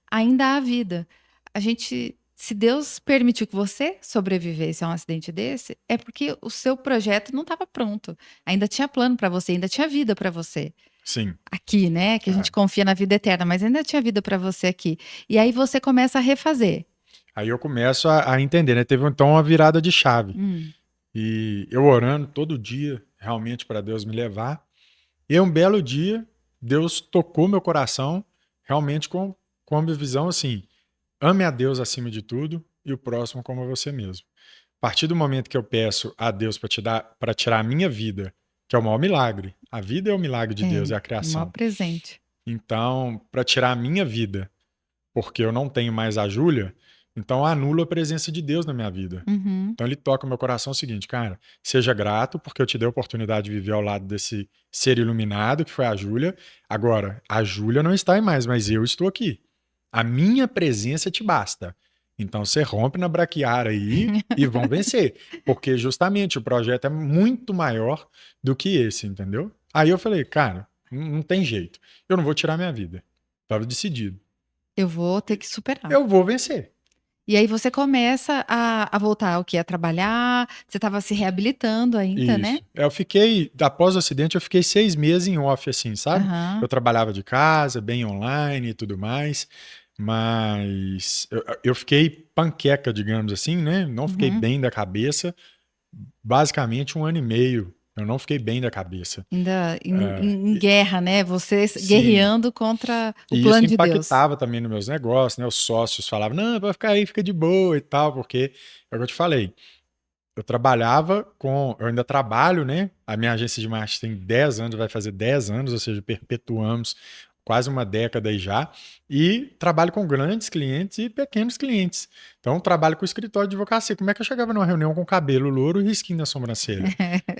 [SPEAKER 1] ainda há vida. A gente, se Deus permitiu que você sobrevivesse a um acidente desse, é porque o seu projeto não estava pronto. Ainda tinha plano para você, ainda tinha vida para você
[SPEAKER 2] Sim.
[SPEAKER 1] aqui, né? Que a
[SPEAKER 2] É.
[SPEAKER 1] gente confia na vida eterna, mas ainda tinha vida para você aqui. E aí você começa a refazer.
[SPEAKER 2] Aí eu começo a entender, né? Teve então uma virada de chave.
[SPEAKER 1] Hum,
[SPEAKER 2] E eu orando todo dia, realmente para Deus me levar. E um belo dia, Deus tocou meu coração, realmente com a minha visão assim: ame a Deus acima de tudo e o próximo como a você mesmo. A partir do momento que eu peço a Deus para tirar a minha vida, que é o maior milagre, a vida é o milagre de Deus, é a
[SPEAKER 1] o maior
[SPEAKER 2] criação.
[SPEAKER 1] presente.
[SPEAKER 2] Então, para tirar a minha vida, porque eu não tenho mais a Júlia, então anulo a presença de Deus na minha vida.
[SPEAKER 1] Uhum.
[SPEAKER 2] Então ele toca no meu coração o seguinte, cara, seja grato porque eu te dei a oportunidade de viver ao lado desse ser iluminado que foi a Júlia. Agora, a Júlia não está aí mais, mas eu estou aqui. A minha presença te basta. Então você rompe na braquiária aí e vão vencer. Porque justamente o projeto é muito maior do que esse, entendeu? Aí eu falei, cara, não tem jeito. Eu não vou tirar minha vida. Tava decidido.
[SPEAKER 1] Eu vou ter que superar.
[SPEAKER 2] Eu vou vencer.
[SPEAKER 1] E aí você começa a voltar o quê? A trabalhar, você estava se reabilitando ainda, né?
[SPEAKER 2] Isso. Eu fiquei, após o acidente, eu fiquei 6 meses em off, assim, sabe?
[SPEAKER 1] Aham.
[SPEAKER 2] Eu trabalhava de casa, bem online e tudo mais, mas eu fiquei panqueca, digamos assim, né? Não fiquei
[SPEAKER 1] Uhum.
[SPEAKER 2] bem da cabeça, basicamente 1 ano e meio. Eu não fiquei bem da cabeça.
[SPEAKER 1] Ainda
[SPEAKER 2] É,
[SPEAKER 1] em guerra, né, você
[SPEAKER 2] sim.
[SPEAKER 1] guerreando contra o
[SPEAKER 2] E isso
[SPEAKER 1] plano de Deus.
[SPEAKER 2] impactava também nos meus negócios, né? Os sócios falavam, não, vai ficar aí, fica de boa e tal, porque é o que eu te falei. Eu ainda trabalho, né? A minha agência de marketing tem 10 anos, vai fazer 10 anos, ou seja, perpetuamos quase uma década aí já, e trabalho com grandes clientes e pequenos clientes. Então, trabalho com escritório de advocacia. Como é que eu chegava numa reunião com cabelo louro e risquinho na sobrancelha?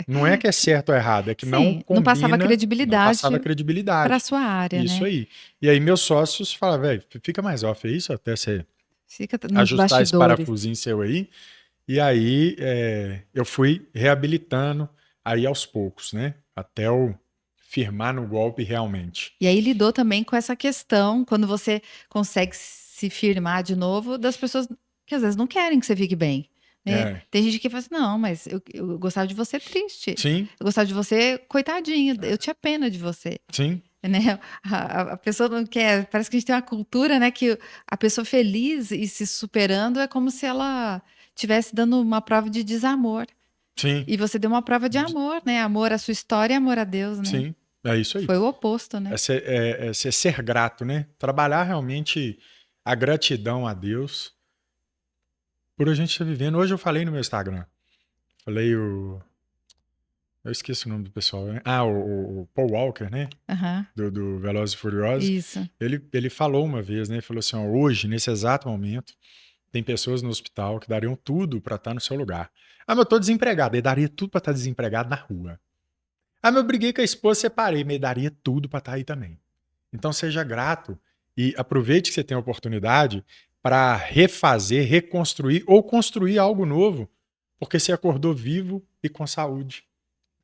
[SPEAKER 2] Não é que é certo ou errado, é que não
[SPEAKER 1] Sim, não passava
[SPEAKER 2] combina, não passava
[SPEAKER 1] credibilidade para a
[SPEAKER 2] credibilidade.
[SPEAKER 1] sua área,
[SPEAKER 2] Isso
[SPEAKER 1] né.
[SPEAKER 2] aí. E aí meus sócios falavam, velho, fica mais off, é isso? Até você
[SPEAKER 1] Fica nos
[SPEAKER 2] ajustar esse
[SPEAKER 1] bastidores.
[SPEAKER 2] parafusinho seu aí. E aí eu fui reabilitando aí aos poucos, né? Até eu firmar no golpe realmente.
[SPEAKER 1] E aí lidou também com essa questão, quando você consegue se firmar de novo, das pessoas que às vezes não querem que você fique bem, né.
[SPEAKER 2] É,
[SPEAKER 1] Tem gente que fala assim: "Não, mas eu gostava de você triste,
[SPEAKER 2] sim,
[SPEAKER 1] eu gostava de você coitadinho, eu tinha pena de você",
[SPEAKER 2] sim,
[SPEAKER 1] né. A pessoa não quer, parece que a gente tem uma cultura, né, que a pessoa feliz e se superando é como se ela tivesse dando uma prova de desamor.
[SPEAKER 2] sim,
[SPEAKER 1] E você deu uma prova de amor, né, amor à sua história e amor a Deus, né.
[SPEAKER 2] sim. É isso aí.
[SPEAKER 1] Foi o oposto, né.
[SPEAKER 2] É ser grato, né? Trabalhar realmente a gratidão a Deus por a gente estar vivendo. Hoje eu falei no meu Instagram. Falei o. Eu esqueci o nome do pessoal, né? Ah, o Paul Walker, né?
[SPEAKER 1] Aham,
[SPEAKER 2] Do Velozes e Furiosos.
[SPEAKER 1] isso.
[SPEAKER 2] Ele falou uma vez, né? Ele falou assim: ó, hoje, nesse exato momento, tem pessoas no hospital que dariam tudo para estar no seu lugar. Ah, mas eu tô desempregado. Ele daria tudo para estar desempregado na rua. Ah, mas eu briguei com a esposa, separei. Mas ele daria tudo para estar aí também. Então seja grato e aproveite que você tem a oportunidade para refazer, reconstruir ou construir algo novo, porque você acordou vivo e com saúde.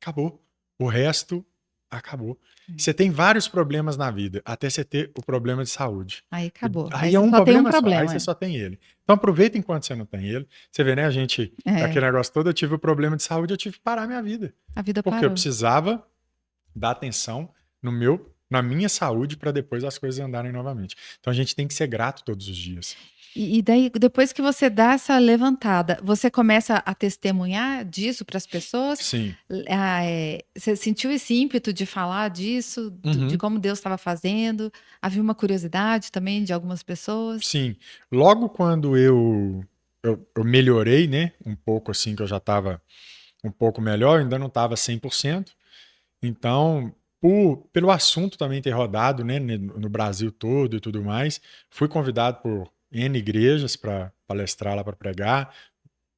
[SPEAKER 2] Acabou. O resto acabou. Você tem vários problemas na vida, até você ter o problema de saúde.
[SPEAKER 1] Aí acabou, aí
[SPEAKER 2] Aí é
[SPEAKER 1] você
[SPEAKER 2] um
[SPEAKER 1] só tem um
[SPEAKER 2] problema só, aí
[SPEAKER 1] problema.
[SPEAKER 2] você só tem ele. Então aproveita enquanto você não tem ele. Você vê, né, a gente,
[SPEAKER 1] É,
[SPEAKER 2] aquele negócio todo, eu tive o problema de saúde, eu tive que parar minha vida.
[SPEAKER 1] a vida
[SPEAKER 2] Porque eu
[SPEAKER 1] parou.
[SPEAKER 2] precisava dar atenção na minha saúde para depois as coisas andarem novamente. Então a gente tem que ser grato todos os dias.
[SPEAKER 1] E daí, depois que você dá essa levantada, você começa a testemunhar disso para as pessoas?
[SPEAKER 2] Sim.
[SPEAKER 1] Você sentiu esse ímpeto de falar disso, de
[SPEAKER 2] Uhum.
[SPEAKER 1] como Deus estava fazendo? Havia uma curiosidade também de algumas pessoas?
[SPEAKER 2] Sim. Logo quando eu melhorei, né, um pouco assim, que eu já estava um pouco melhor, ainda não estava 100%. Então, pelo assunto também ter rodado, né, no Brasil todo e tudo mais, fui convidado por N igrejas para palestrar lá, para pregar,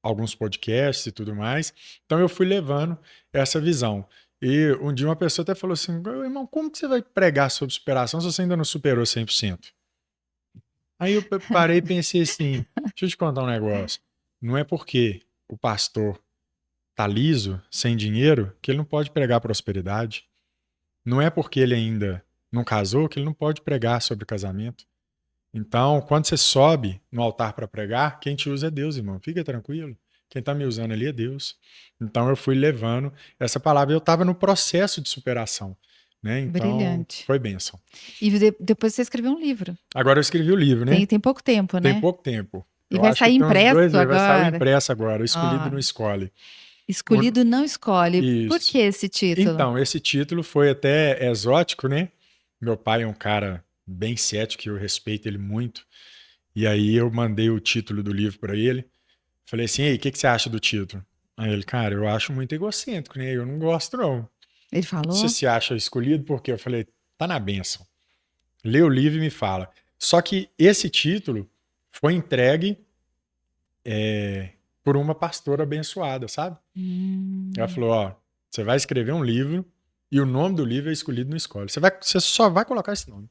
[SPEAKER 2] alguns podcasts e tudo mais. Então eu fui levando essa visão. E um dia uma pessoa até falou assim: irmão, como que você vai pregar sobre superação se você ainda não superou 100%? Aí eu parei e pensei assim: deixa eu te contar um negócio. Não é porque o pastor tá liso, sem dinheiro, que ele não pode pregar prosperidade. Não é porque ele ainda não casou que ele não pode pregar sobre casamento. Então, quando você sobe no altar para pregar, quem te usa é Deus, irmão. Fica tranquilo. Quem está me usando ali é Deus. Então, eu fui levando essa palavra. Eu estava no processo de superação, né? Então,
[SPEAKER 1] Brilhante.
[SPEAKER 2] foi bênção.
[SPEAKER 1] E depois você escreveu um livro.
[SPEAKER 2] Agora eu escrevi o livro, né?
[SPEAKER 1] Tem pouco tempo,
[SPEAKER 2] Tem
[SPEAKER 1] né?
[SPEAKER 2] pouco tempo.
[SPEAKER 1] E
[SPEAKER 2] Eu
[SPEAKER 1] vai
[SPEAKER 2] acho que
[SPEAKER 1] sair
[SPEAKER 2] tem uns
[SPEAKER 1] impresso
[SPEAKER 2] 2 meses. Vai sair o
[SPEAKER 1] agora?
[SPEAKER 2] impresso agora. O Escolhido
[SPEAKER 1] Ó,
[SPEAKER 2] não escolhe. O-
[SPEAKER 1] Escolhido não escolhe. Por
[SPEAKER 2] Isso.
[SPEAKER 1] que esse título?
[SPEAKER 2] Então, esse título foi até exótico, né? Meu pai é um cara bem cético, eu respeito ele muito. E aí eu mandei o título do livro para ele. Falei assim: "Ei, o que que você acha do título?" Aí ele: "Cara, eu acho muito egocêntrico, né? Eu não gosto não."
[SPEAKER 1] Ele
[SPEAKER 2] "Você
[SPEAKER 1] falou?
[SPEAKER 2] se acha escolhido por quê?" Eu falei: "Tá na bênção. Lê o livro e me fala." Só que esse título foi entregue por uma pastora abençoada, sabe? Ela
[SPEAKER 1] Hum,
[SPEAKER 2] falou: "Ó, você vai escrever um livro e o nome do livro é Escolhido no Escolhe. Você só vai colocar esse nome."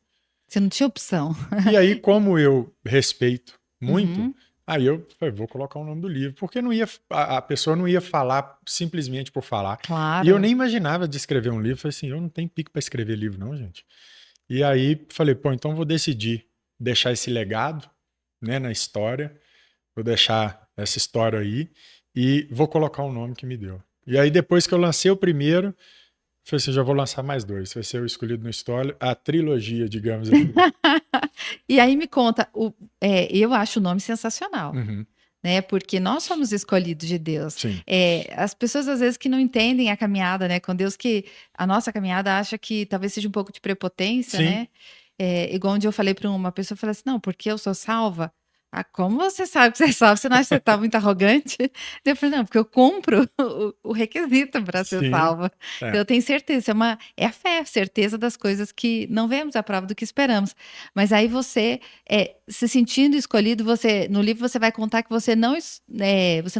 [SPEAKER 1] você não tinha opção.
[SPEAKER 2] E aí, como eu respeito muito,
[SPEAKER 1] Uhum.
[SPEAKER 2] Aí eu falei, vou colocar o nome do livro, porque não ia, a pessoa não ia falar simplesmente por falar. E eu
[SPEAKER 1] Claro.
[SPEAKER 2] nem imaginava de escrever um livro. Falei assim, eu não tenho pique para escrever livro não, gente. E aí falei, pô, então vou decidir deixar esse legado, né, na história. Vou deixar essa história aí e vou colocar o nome que me deu. E aí depois que eu lancei o primeiro, falei assim, já vou lançar mais dois. Vai ser o Escolhido na História, a trilogia, digamos assim.
[SPEAKER 1] E aí me conta, eu acho o nome sensacional,
[SPEAKER 2] Uhum,
[SPEAKER 1] né? Porque nós somos escolhidos de Deus.
[SPEAKER 2] sim.
[SPEAKER 1] As pessoas às vezes que não entendem a caminhada, né, com Deus, que a nossa caminhada acha que talvez seja um pouco de prepotência,
[SPEAKER 2] Sim,
[SPEAKER 1] né? Igual onde eu falei para uma pessoa, eu falei assim, não, porque eu sou salva. Ah, como você sabe que você é salva? Você não acha que você está muito arrogante? Eu falei, não, porque eu cumpro o requisito para ser
[SPEAKER 2] sim.
[SPEAKER 1] salva.
[SPEAKER 2] É,
[SPEAKER 1] Então, eu tenho certeza, é a fé, certeza das coisas que não vemos, a prova do que esperamos. Mas aí você, se sentindo escolhido, no livro você vai contar que você não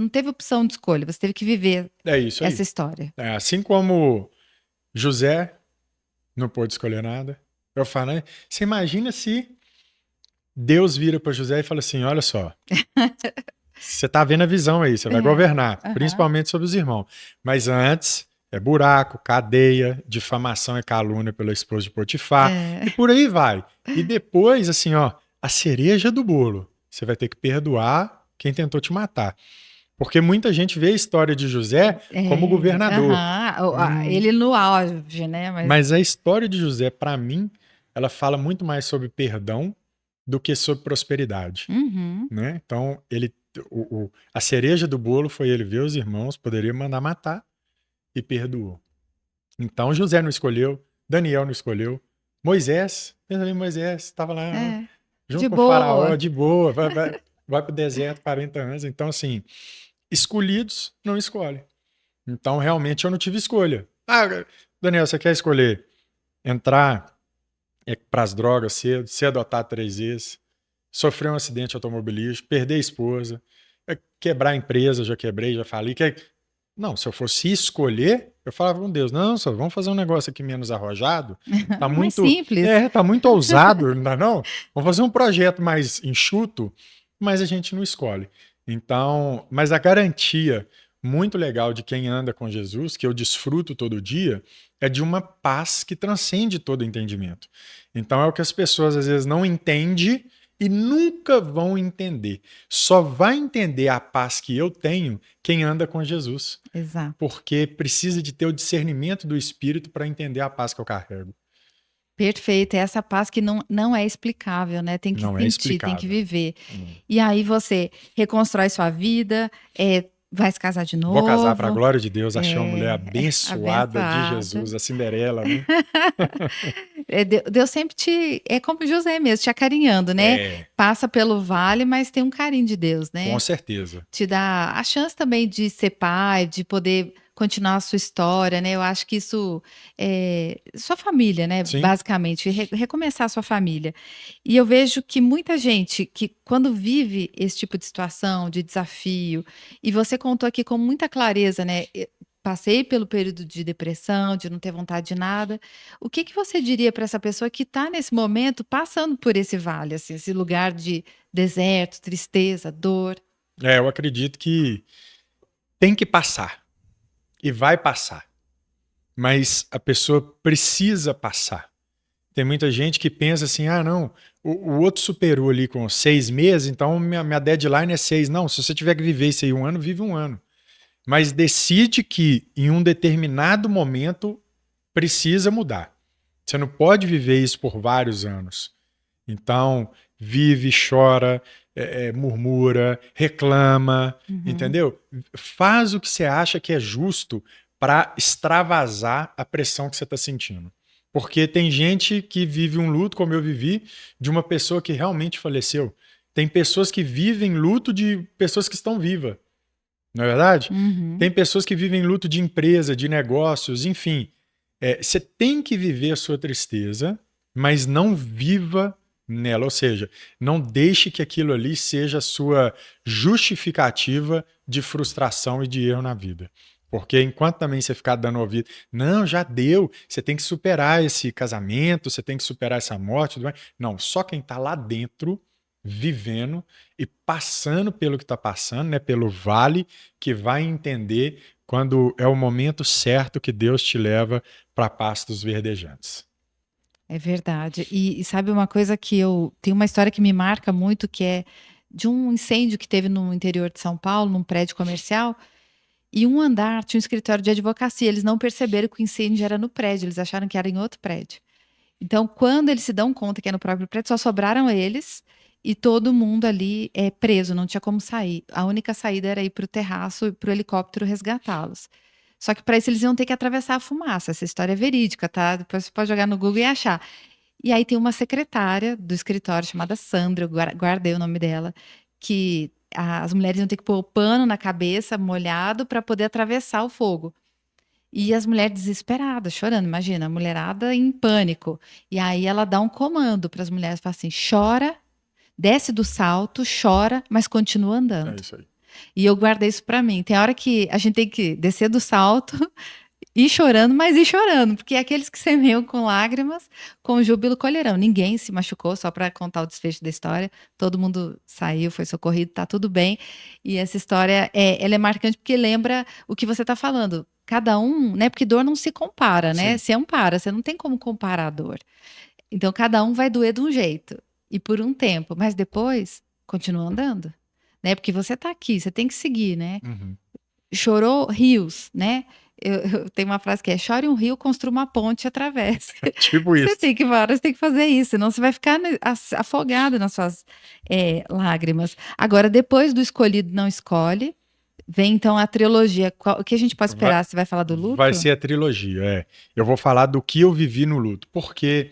[SPEAKER 1] teve opção de escolha, você teve que viver
[SPEAKER 2] é isso
[SPEAKER 1] essa
[SPEAKER 2] aí.
[SPEAKER 1] história.
[SPEAKER 2] É, assim como José não pôde escolher nada, eu falo, né? Você imagina se Deus vira para José e fala assim, olha só, você tá vendo a visão aí, você vai
[SPEAKER 1] É,
[SPEAKER 2] governar,
[SPEAKER 1] aham,
[SPEAKER 2] principalmente sobre os irmãos. Mas antes é buraco, cadeia, difamação e calúnia pela esposa de Potifar,
[SPEAKER 1] é.
[SPEAKER 2] e por aí vai. E depois, assim, ó, a cereja do bolo. Você vai ter que perdoar quem tentou te matar. Porque muita gente vê a história de José como governador.
[SPEAKER 1] Aham,
[SPEAKER 2] Hum,
[SPEAKER 1] ele no auge, né? Mas,
[SPEAKER 2] mas a história de José, para mim, ela fala muito mais sobre perdão do que sobre prosperidade,
[SPEAKER 1] uhum,
[SPEAKER 2] né? Então, a cereja do bolo foi ele ver os irmãos, poderia mandar matar e perdoou. Então, José não escolheu, Daniel não escolheu, Moisés, pensa bem, Moisés estava lá
[SPEAKER 1] é, de
[SPEAKER 2] junto com o faraó,
[SPEAKER 1] boa.
[SPEAKER 2] de boa, vai para o deserto 40 anos. Então, assim, escolhidos não escolhem. Então, realmente, eu não tive escolha. Ah, Daniel, você quer escolher entrar para as drogas cedo, ser adotado 3 vezes, sofrer um acidente automobilístico, perder a esposa, quebrar a empresa, já quebrei, já falei. Não, se eu fosse escolher, eu falava com Deus, não, só vamos fazer um negócio aqui menos arrojado. Tá
[SPEAKER 1] Mais
[SPEAKER 2] muito,
[SPEAKER 1] simples.
[SPEAKER 2] tá muito ousado, não dá não? Vamos fazer um projeto mais enxuto, mas a gente não escolhe. Então, mas a garantia muito legal de quem anda com Jesus, que eu desfruto todo dia, é de uma paz que transcende todo entendimento. Então é o que as pessoas às vezes não entendem e nunca vão entender. Só vai entender a paz que eu tenho quem anda com Jesus,
[SPEAKER 1] Exato.
[SPEAKER 2] porque precisa de ter o discernimento do Espírito para entender a paz que eu carrego.
[SPEAKER 1] Perfeito, é essa paz que não é explicável, né, tem que
[SPEAKER 2] Não é
[SPEAKER 1] sentir, tem que
[SPEAKER 2] explicável.
[SPEAKER 1] viver.
[SPEAKER 2] Hum.
[SPEAKER 1] E aí você reconstrói sua vida, vai se casar de
[SPEAKER 2] Vou casar para a
[SPEAKER 1] novo,
[SPEAKER 2] glória de Deus, achei uma mulher abençoada de
[SPEAKER 1] abençoada.
[SPEAKER 2] Jesus, a Cinderela, né?
[SPEAKER 1] Deus sempre é como José mesmo, te acarinhando, né,
[SPEAKER 2] É,
[SPEAKER 1] passa pelo vale, mas tem um carinho de Deus,
[SPEAKER 2] com
[SPEAKER 1] né.
[SPEAKER 2] certeza.
[SPEAKER 1] Te dá a chance também de ser pai, de poder continuar a sua história, né, eu acho que isso, sua família, né,
[SPEAKER 2] Sim,
[SPEAKER 1] basicamente, recomeçar a sua família. E eu vejo que muita gente que quando vive esse tipo de situação, de desafio, e você contou aqui com muita clareza, né, passei pelo período de depressão, de não ter vontade de nada, o que que você diria para essa pessoa que está nesse momento passando por esse vale, assim, esse lugar de deserto, tristeza, dor?
[SPEAKER 2] eu acredito que tem que passar e vai passar, mas a pessoa precisa passar. Tem muita gente que pensa assim: ah, não, o outro superou ali com 6 meses, então minha deadline é 6. Não, se você tiver que viver isso aí um ano, vive um ano. Mas decide que em um determinado momento precisa mudar. Você não pode viver isso por vários anos. Então, vive, chora, murmura, reclama,
[SPEAKER 1] Uhum.
[SPEAKER 2] entendeu? Faz o que você acha que é justo para extravasar a pressão que você está sentindo. Porque tem gente que vive um luto, como eu vivi, de uma pessoa que realmente faleceu. Tem pessoas que vivem luto de pessoas que estão vivas, não é verdade?
[SPEAKER 1] Uhum.
[SPEAKER 2] Tem pessoas que vivem luto de empresa, de negócios, enfim. Você tem que viver a sua tristeza, mas não viva nela. Ou seja, não deixe que aquilo ali seja a sua justificativa de frustração e de erro na vida. Porque enquanto também você ficar dando ouvido, não, já deu, você tem que superar esse casamento, você tem que superar essa morte. Tudo mais. Não, só quem está lá dentro vivendo e passando pelo que está passando, né, pelo vale, que vai entender quando é o momento certo que Deus te leva para pastos verdejantes.
[SPEAKER 1] É verdade. E sabe uma coisa que eu tem uma história que me marca muito, que é de um incêndio que teve no interior de São Paulo, num prédio comercial, e um andar tinha um escritório de advocacia. Eles não perceberam que o incêndio era no prédio, eles acharam que era em outro prédio. Então, quando eles se dão conta que é no próprio prédio, só sobraram eles e todo mundo ali preso, não tinha como sair. A única saída era ir para o terraço e para o helicóptero resgatá-los. Só que para isso eles iam ter que atravessar a fumaça. Essa história é verídica, tá? Depois você pode jogar no Google e achar. E aí tem uma secretária do escritório chamada Sandra, eu guardei o nome dela, que as mulheres iam ter que pôr o pano na cabeça, molhado, para poder atravessar o fogo. E as mulheres desesperadas, chorando, imagina, a mulherada em pânico. E aí ela dá um comando para as mulheres, fala assim: chora, desce do salto, chora, mas continua
[SPEAKER 2] É
[SPEAKER 1] andando.
[SPEAKER 2] isso aí.
[SPEAKER 1] E eu guardei isso para mim. Tem hora que a gente tem que descer do salto, ir chorando, mas ir chorando, porque aqueles que semeiam com lágrimas, com júbilo colherão. Ninguém se machucou, só para contar o desfecho da história. Todo mundo saiu, foi socorrido, tá tudo bem. E essa história, ela é marcante porque lembra o que você tá falando. Cada um, né? Porque dor não se compara, né?
[SPEAKER 2] Sim.
[SPEAKER 1] Se ampara, você não tem como comparar a dor. Então, cada um vai doer de um jeito e por um tempo, mas depois continua andando, né? Porque você tá aqui, você tem que seguir, né?
[SPEAKER 2] Uhum.
[SPEAKER 1] Chorou rios, né? Eu tenho uma frase que é: chore um rio, construa uma ponte e atravesse.
[SPEAKER 2] Tipo
[SPEAKER 1] Você
[SPEAKER 2] isso.
[SPEAKER 1] tem que, uma hora você tem que fazer isso, senão você vai ficar afogado nas suas lágrimas. Agora, depois do escolhido não escolhe, vem então a trilogia. O que a gente pode
[SPEAKER 2] Vai,
[SPEAKER 1] esperar? Você vai falar do
[SPEAKER 2] vai
[SPEAKER 1] luto?
[SPEAKER 2] ser a trilogia, é. Eu vou falar do que eu vivi no luto, porque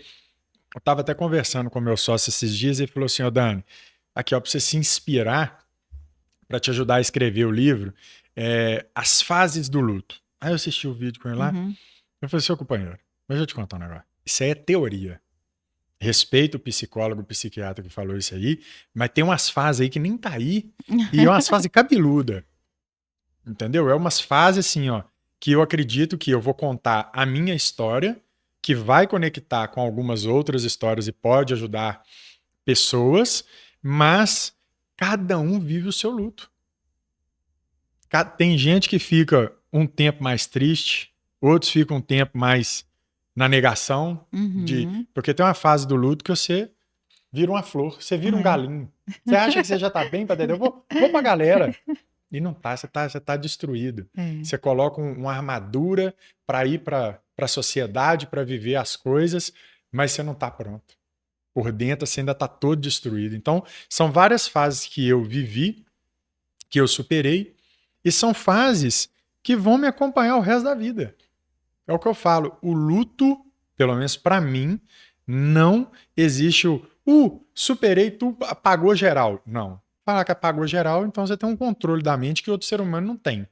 [SPEAKER 2] eu estava até conversando com meu sócio esses dias e ele falou assim: ô Dani, aqui ó, para você se inspirar, para te ajudar a escrever o livro, as fases do luto. Aí eu assisti o vídeo com ele lá,
[SPEAKER 1] Uhum.
[SPEAKER 2] eu falei: seu companheiro, deixa eu te contar um negócio. Isso aí é teoria. Respeito o psicólogo, o psiquiatra que falou isso aí, mas tem umas fases aí que nem tá aí, e é umas fases cabeludas, entendeu? É umas fases assim, ó, que eu acredito que eu vou contar a minha história, que vai conectar com algumas outras histórias e pode ajudar pessoas, mas cada um vive o seu luto. Tem gente que fica um tempo mais triste, outros ficam um tempo mais na negação,
[SPEAKER 1] Uhum.
[SPEAKER 2] porque tem uma fase do luto que você vira uma flor, você vira um
[SPEAKER 1] É.
[SPEAKER 2] galinho. Você acha que você já tá bem para dentro? Eu vou pra galera. E não tá, você tá destruído.
[SPEAKER 1] É.
[SPEAKER 2] Você coloca uma armadura para ir para a sociedade, para viver as coisas, mas você não tá pronto. Por dentro você ainda tá todo destruído. Então, são várias fases que eu vivi, que eu superei, e são fases que vão me acompanhar o resto da vida. É o que eu falo, o luto, pelo menos para mim, não existe superei, tu apagou geral. Não. Falar que apagou geral, então você tem um controle da mente que outro ser humano não tem.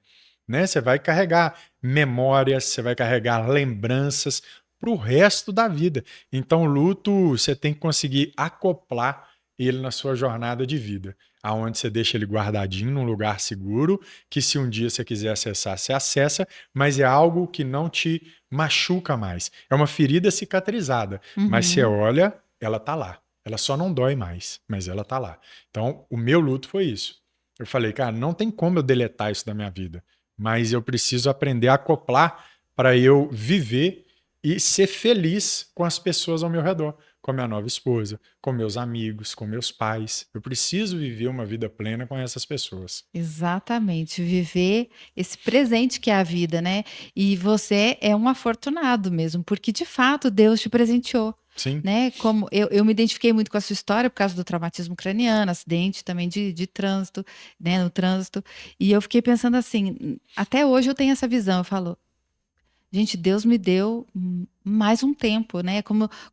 [SPEAKER 2] Né? Você vai carregar memórias, você vai carregar lembranças para o resto da vida. Então, o luto, você tem que conseguir acoplar ele na sua jornada de vida, aonde você deixa ele guardadinho num lugar seguro, que se um dia você quiser acessar, você acessa, mas é algo que não te machuca mais. É uma ferida cicatrizada, mas você
[SPEAKER 1] Uhum.
[SPEAKER 2] olha, ela tá lá. Ela só não dói mais, mas ela tá lá. Então, o meu luto foi isso. Eu falei, cara, não tem como eu deletar isso da minha vida, mas eu preciso aprender a acoplar para eu viver e ser feliz com as pessoas ao meu redor, com a minha nova esposa, com meus amigos, com meus pais. Eu preciso viver uma vida plena com essas pessoas.
[SPEAKER 1] Exatamente, viver esse presente que é a vida, né? E você é um afortunado mesmo, porque de fato Deus te presenteou,
[SPEAKER 2] Sim.
[SPEAKER 1] né? Como eu me identifiquei muito com a sua história por causa do traumatismo craniano, acidente também de trânsito, né? No trânsito. E eu fiquei pensando assim, até hoje eu tenho essa visão, eu falo, gente, Deus me deu mais um tempo, né?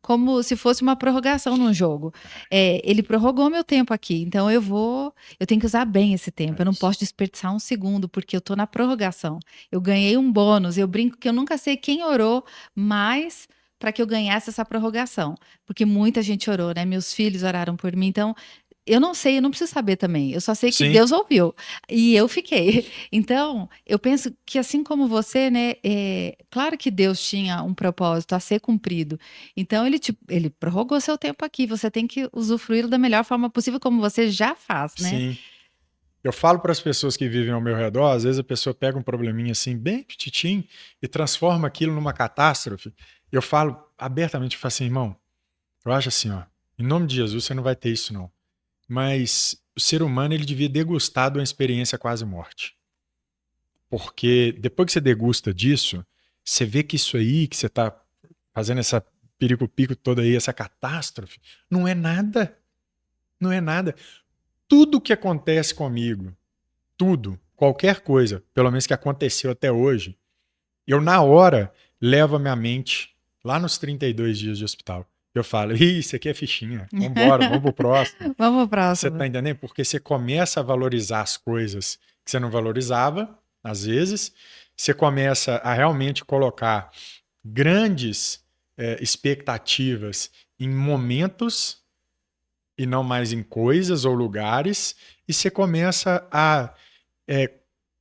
[SPEAKER 1] Como se fosse uma prorrogação num jogo. Ele prorrogou meu tempo aqui, então eu tenho que usar bem esse tempo.
[SPEAKER 2] É
[SPEAKER 1] Eu não
[SPEAKER 2] isso.
[SPEAKER 1] posso desperdiçar um segundo, porque eu tô na prorrogação. Eu ganhei um bônus, eu brinco que eu nunca sei quem orou mais para que eu ganhasse essa prorrogação, porque muita gente orou, né? Meus filhos oraram por mim, então Eu não sei, eu não preciso saber também. Eu só sei que
[SPEAKER 2] Sim,
[SPEAKER 1] Deus ouviu e eu fiquei. Então, eu penso que assim como você, né, claro que Deus tinha um propósito a ser cumprido. Então ele prorrogou seu tempo aqui, você tem que usufruí-lo da melhor forma possível, como você já faz, né.
[SPEAKER 2] sim. Eu falo para as pessoas que vivem ao meu redor, às vezes a pessoa pega um probleminha assim, bem petitinho, e transforma aquilo numa catástrofe. Eu falo abertamente, eu falo assim, irmão, eu acho assim, ó, em nome de Jesus você não vai ter isso não. Mas o ser humano, ele devia degustar de uma experiência quase morte. Porque depois que você degusta disso, você vê que isso aí, que você tá fazendo essa perico-pico toda aí, essa catástrofe, não é nada. Não é nada. Tudo que acontece comigo, tudo, qualquer coisa, pelo menos que aconteceu até hoje, eu na hora levo a minha mente lá nos 32 dias de hospital. Eu falo, ih, isso aqui é fichinha, vambora, vamos pro próximo.
[SPEAKER 1] Vamos para
[SPEAKER 2] Você
[SPEAKER 1] próxima.
[SPEAKER 2] tá entendendo? Porque você começa a valorizar as coisas que você não valorizava, às vezes, você começa a realmente colocar grandes expectativas em momentos e não mais em coisas ou lugares, e você começa a é,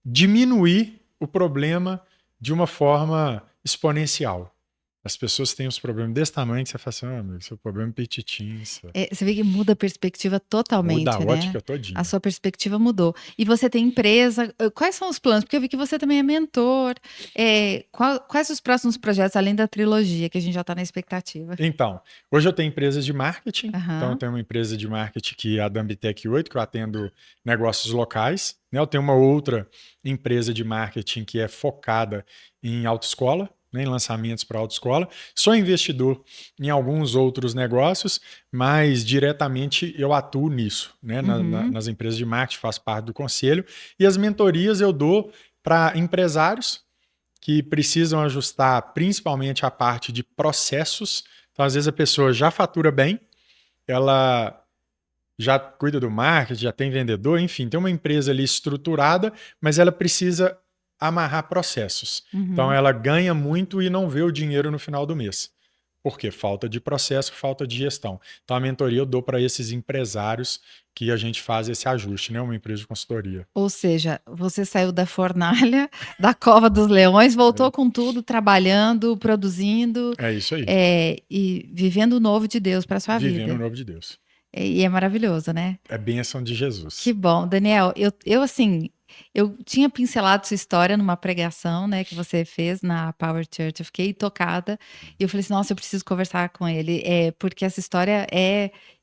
[SPEAKER 2] diminuir o problema de uma forma exponencial. As pessoas têm os problemas desse tamanho que você fala assim, ah, amigo, seu problema é petitinho, isso
[SPEAKER 1] Você vê que muda a perspectiva
[SPEAKER 2] muda a
[SPEAKER 1] totalmente, né.
[SPEAKER 2] ótica
[SPEAKER 1] A
[SPEAKER 2] todinha.
[SPEAKER 1] sua perspectiva mudou. E você tem empresa, quais são os planos? Porque eu vi que você também é mentor, quais os próximos projetos, além da trilogia, que a gente já está na expectativa?
[SPEAKER 2] Então, hoje eu tenho empresas de marketing. Então, eu
[SPEAKER 1] Aham.
[SPEAKER 2] tenho uma empresa de marketing que é a Dambitec 8, que eu atendo negócios locais. Né? Eu tenho uma outra empresa de marketing que é focada em autoescola, né? Em lançamentos para autoescola. Sou investidor em alguns outros negócios, mas diretamente eu atuo nisso, né?
[SPEAKER 1] Uhum.
[SPEAKER 2] Nas empresas de marketing, faço parte do conselho. E as mentorias eu dou para empresários que precisam ajustar principalmente a parte de processos. Então, às vezes, a pessoa já fatura bem, ela já cuida do marketing, já tem vendedor, enfim, tem uma empresa ali estruturada, mas ela precisa amarrar processos. Então,
[SPEAKER 1] Uhum.
[SPEAKER 2] ela ganha muito e não vê o dinheiro no final do mês. Por quê? Falta de processo, falta de gestão. Então, a mentoria eu dou para esses empresários que a gente faz esse ajuste, né? Uma empresa de consultoria.
[SPEAKER 1] Ou seja, você saiu da fornalha, da cova dos leões, voltou com tudo, trabalhando, produzindo,
[SPEAKER 2] É isso aí.
[SPEAKER 1] e vivendo o novo de Deus para sua
[SPEAKER 2] Vivendo o
[SPEAKER 1] vida.
[SPEAKER 2] novo de Deus.
[SPEAKER 1] E é maravilhoso, né?
[SPEAKER 2] É bênção de
[SPEAKER 1] Que
[SPEAKER 2] Jesus.
[SPEAKER 1] bom. Daniel, eu assim, eu tinha pincelado sua história numa pregação, né, que você fez na Power Church, eu fiquei tocada, e eu falei assim: "Nossa, eu preciso conversar com ele", porque essa história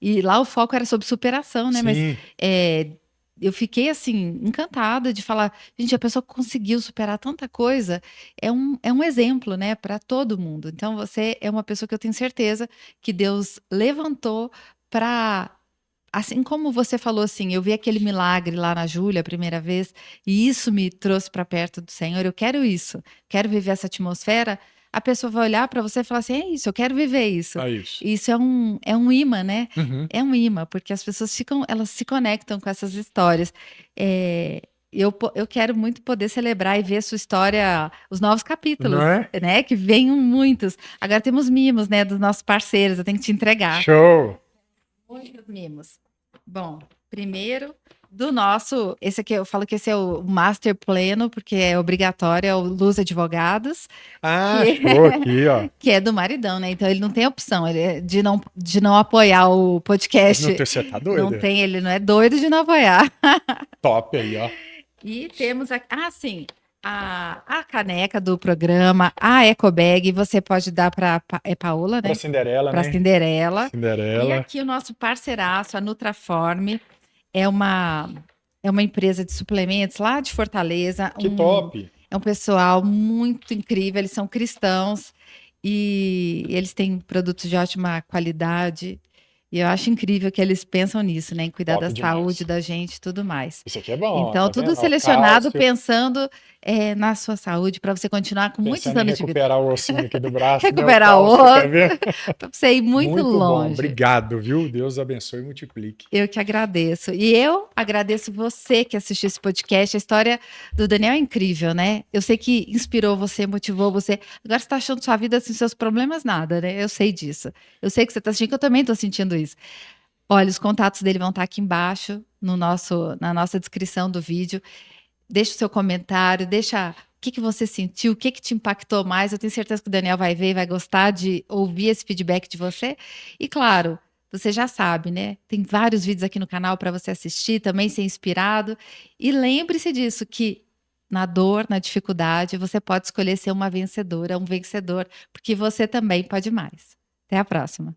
[SPEAKER 1] e lá o foco era sobre superação, né, mas,
[SPEAKER 2] Sim,
[SPEAKER 1] eu fiquei, assim, encantada de falar: "Gente, a pessoa conseguiu superar tanta coisa", é um exemplo, né, para todo mundo. Então você é uma pessoa que eu tenho certeza que Deus levantou para. Assim como você falou assim: "Eu vi aquele milagre lá na Júlia a primeira vez, e isso me trouxe para perto do Senhor, eu quero isso, quero viver essa atmosfera", a pessoa vai olhar para você e falar assim: "É isso, eu quero viver isso".
[SPEAKER 2] é isso.
[SPEAKER 1] Isso é um imã, né,
[SPEAKER 2] Uhum.
[SPEAKER 1] é um imã, porque as pessoas elas se conectam com essas histórias. Eu quero muito poder celebrar e ver a sua história, os novos
[SPEAKER 2] Não
[SPEAKER 1] capítulos,
[SPEAKER 2] é?
[SPEAKER 1] né, que venham muitos. Agora temos mimos, né, dos nossos parceiros, eu tenho que te entregar.
[SPEAKER 2] Show!
[SPEAKER 1] Muitos mimos. Bom, primeiro do nosso, esse aqui eu falo que esse é o master pleno, porque é obrigatório, é o Luz Advogados,
[SPEAKER 2] Ah,
[SPEAKER 1] que
[SPEAKER 2] show aqui, ó.
[SPEAKER 1] que é do maridão, né, então ele não tem opção, ele de não apoiar o
[SPEAKER 2] No
[SPEAKER 1] podcast,
[SPEAKER 2] terceiro tá
[SPEAKER 1] não
[SPEAKER 2] doida?
[SPEAKER 1] tem, ele não é doido de não apoiar.
[SPEAKER 2] Top aí, ó.
[SPEAKER 1] E temos sim, a caneca do programa, a ecobag, você pode dar para Paola,
[SPEAKER 2] Pra
[SPEAKER 1] né,
[SPEAKER 2] Cinderela,
[SPEAKER 1] para
[SPEAKER 2] né?
[SPEAKER 1] Cinderela. E
[SPEAKER 2] Cinderela.
[SPEAKER 1] aqui o nosso parceiraço, a Nutraform, é uma é uma empresa de suplementos lá de Fortaleza,
[SPEAKER 2] Que top!
[SPEAKER 1] é um pessoal muito incrível, eles são cristãos e eles têm produtos de ótima qualidade. E eu acho incrível que eles pensam nisso, né, em cuidar da
[SPEAKER 2] Top
[SPEAKER 1] saúde
[SPEAKER 2] demais.
[SPEAKER 1] da gente e tudo mais.
[SPEAKER 2] Isso aqui é bom, ó,
[SPEAKER 1] Então
[SPEAKER 2] tá
[SPEAKER 1] tudo
[SPEAKER 2] vendo? Ó,
[SPEAKER 1] selecionado
[SPEAKER 2] cálcio.
[SPEAKER 1] pensando, na sua saúde, para você continuar com muitos
[SPEAKER 2] Pensando em
[SPEAKER 1] anos de vida.
[SPEAKER 2] recuperar o ossinho aqui do braço, né? O
[SPEAKER 1] Recuperar o
[SPEAKER 2] cálcio, tá
[SPEAKER 1] osso,
[SPEAKER 2] vendo?
[SPEAKER 1] para você ir muito
[SPEAKER 2] Muito bom.
[SPEAKER 1] longe.
[SPEAKER 2] Obrigado, viu? Deus abençoe e multiplique.
[SPEAKER 1] Eu que agradeço. E eu agradeço você que assistiu esse podcast. A história do Daniel é incrível, né? Eu sei que inspirou você, motivou você. Agora você está achando sua vida sem seus problemas nada, né? Eu sei disso. Eu sei que você está sentindo, que eu também estou sentindo isso. Olha, os contatos dele vão estar aqui embaixo na nossa descrição do vídeo. Deixa o seu comentário, deixa o que você sentiu, o que te impactou mais. Eu tenho certeza que o Daniel vai ver e vai gostar de ouvir esse feedback de você. E claro, você já sabe, né? Tem vários vídeos aqui no canal para você assistir, também ser inspirado. E lembre-se disso, que na dor, na dificuldade, você pode escolher ser uma vencedora, um vencedor, porque você também pode mais. Até a próxima.